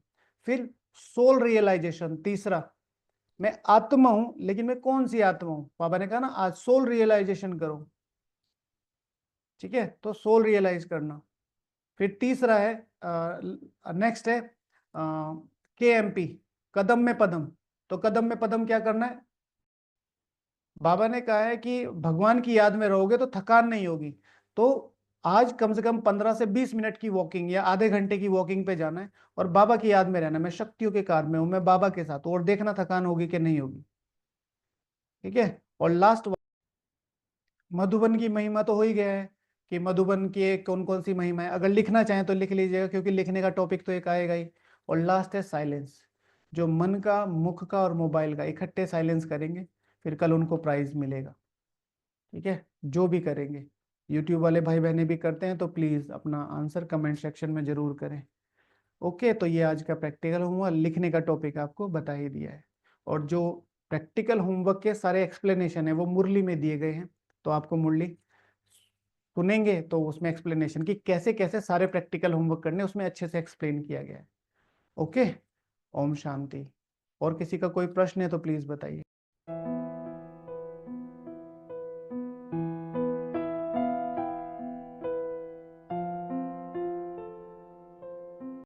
Speaker 1: फिर सोल रियलाइजेशन, तीसरा, मैं आत्मा हूं, लेकिन मैं कौन सी आत्मा हूं? बाबा ने कहा ना आज सोल रियलाइजेशन करो। ठीक है, तो सोल रियलाइज करना। फिर तीसरा है, नेक्स्ट है KMP, कदम में पदम। तो कदम में पदम क्या करना है? बाबा ने कहा है कि भगवान की याद में रहोगे तो थकान नहीं होगी। तो आज कम से कम 15 से 20 मिनट की वॉकिंग या आधे घंटे की वॉकिंग पे जाना है और बाबा की याद में रहना। मैं शक्तियों के कार में हूं, मैं बाबा के साथ हूं, और देखना थकान होगी कि नहीं होगी। ठीक है, और लास्ट, मधुबन की महिमा तो हो ही गया है कि मधुबन की कौन कौन सी महिमा है। अगर लिखना चाहें तो लिख लीजिएगा, क्योंकि लिखने का टॉपिक तो एक आएगा ही। और लास्ट है साइलेंस, जो मन का, मुख का और मोबाइल का इकट्ठे साइलेंस करेंगे, फिर कल उनको प्राइज मिलेगा। ठीक है, जो भी करेंगे। यूट्यूब वाले भाई बहने भी करते हैं तो प्लीज अपना आंसर कमेंट सेक्शन में जरूर करें। ओके, तो ये आज का प्रैक्टिकल होमवर्क, लिखने का टॉपिक आपको बता ही दिया है। और जो प्रैक्टिकल होमवर्क के सारे एक्सप्लेनेशन है वो मुरली में दिए गए हैं, तो आपको मुरली सुनेंगे तो उसमें एक्सप्लेनेशन कि कैसे कैसे सारे प्रैक्टिकल होमवर्क करने उसमें अच्छे से एक्सप्लेन किया गया है। ओके, ओम शांति। और किसी का कोई प्रश्न है तो प्लीज बताइए।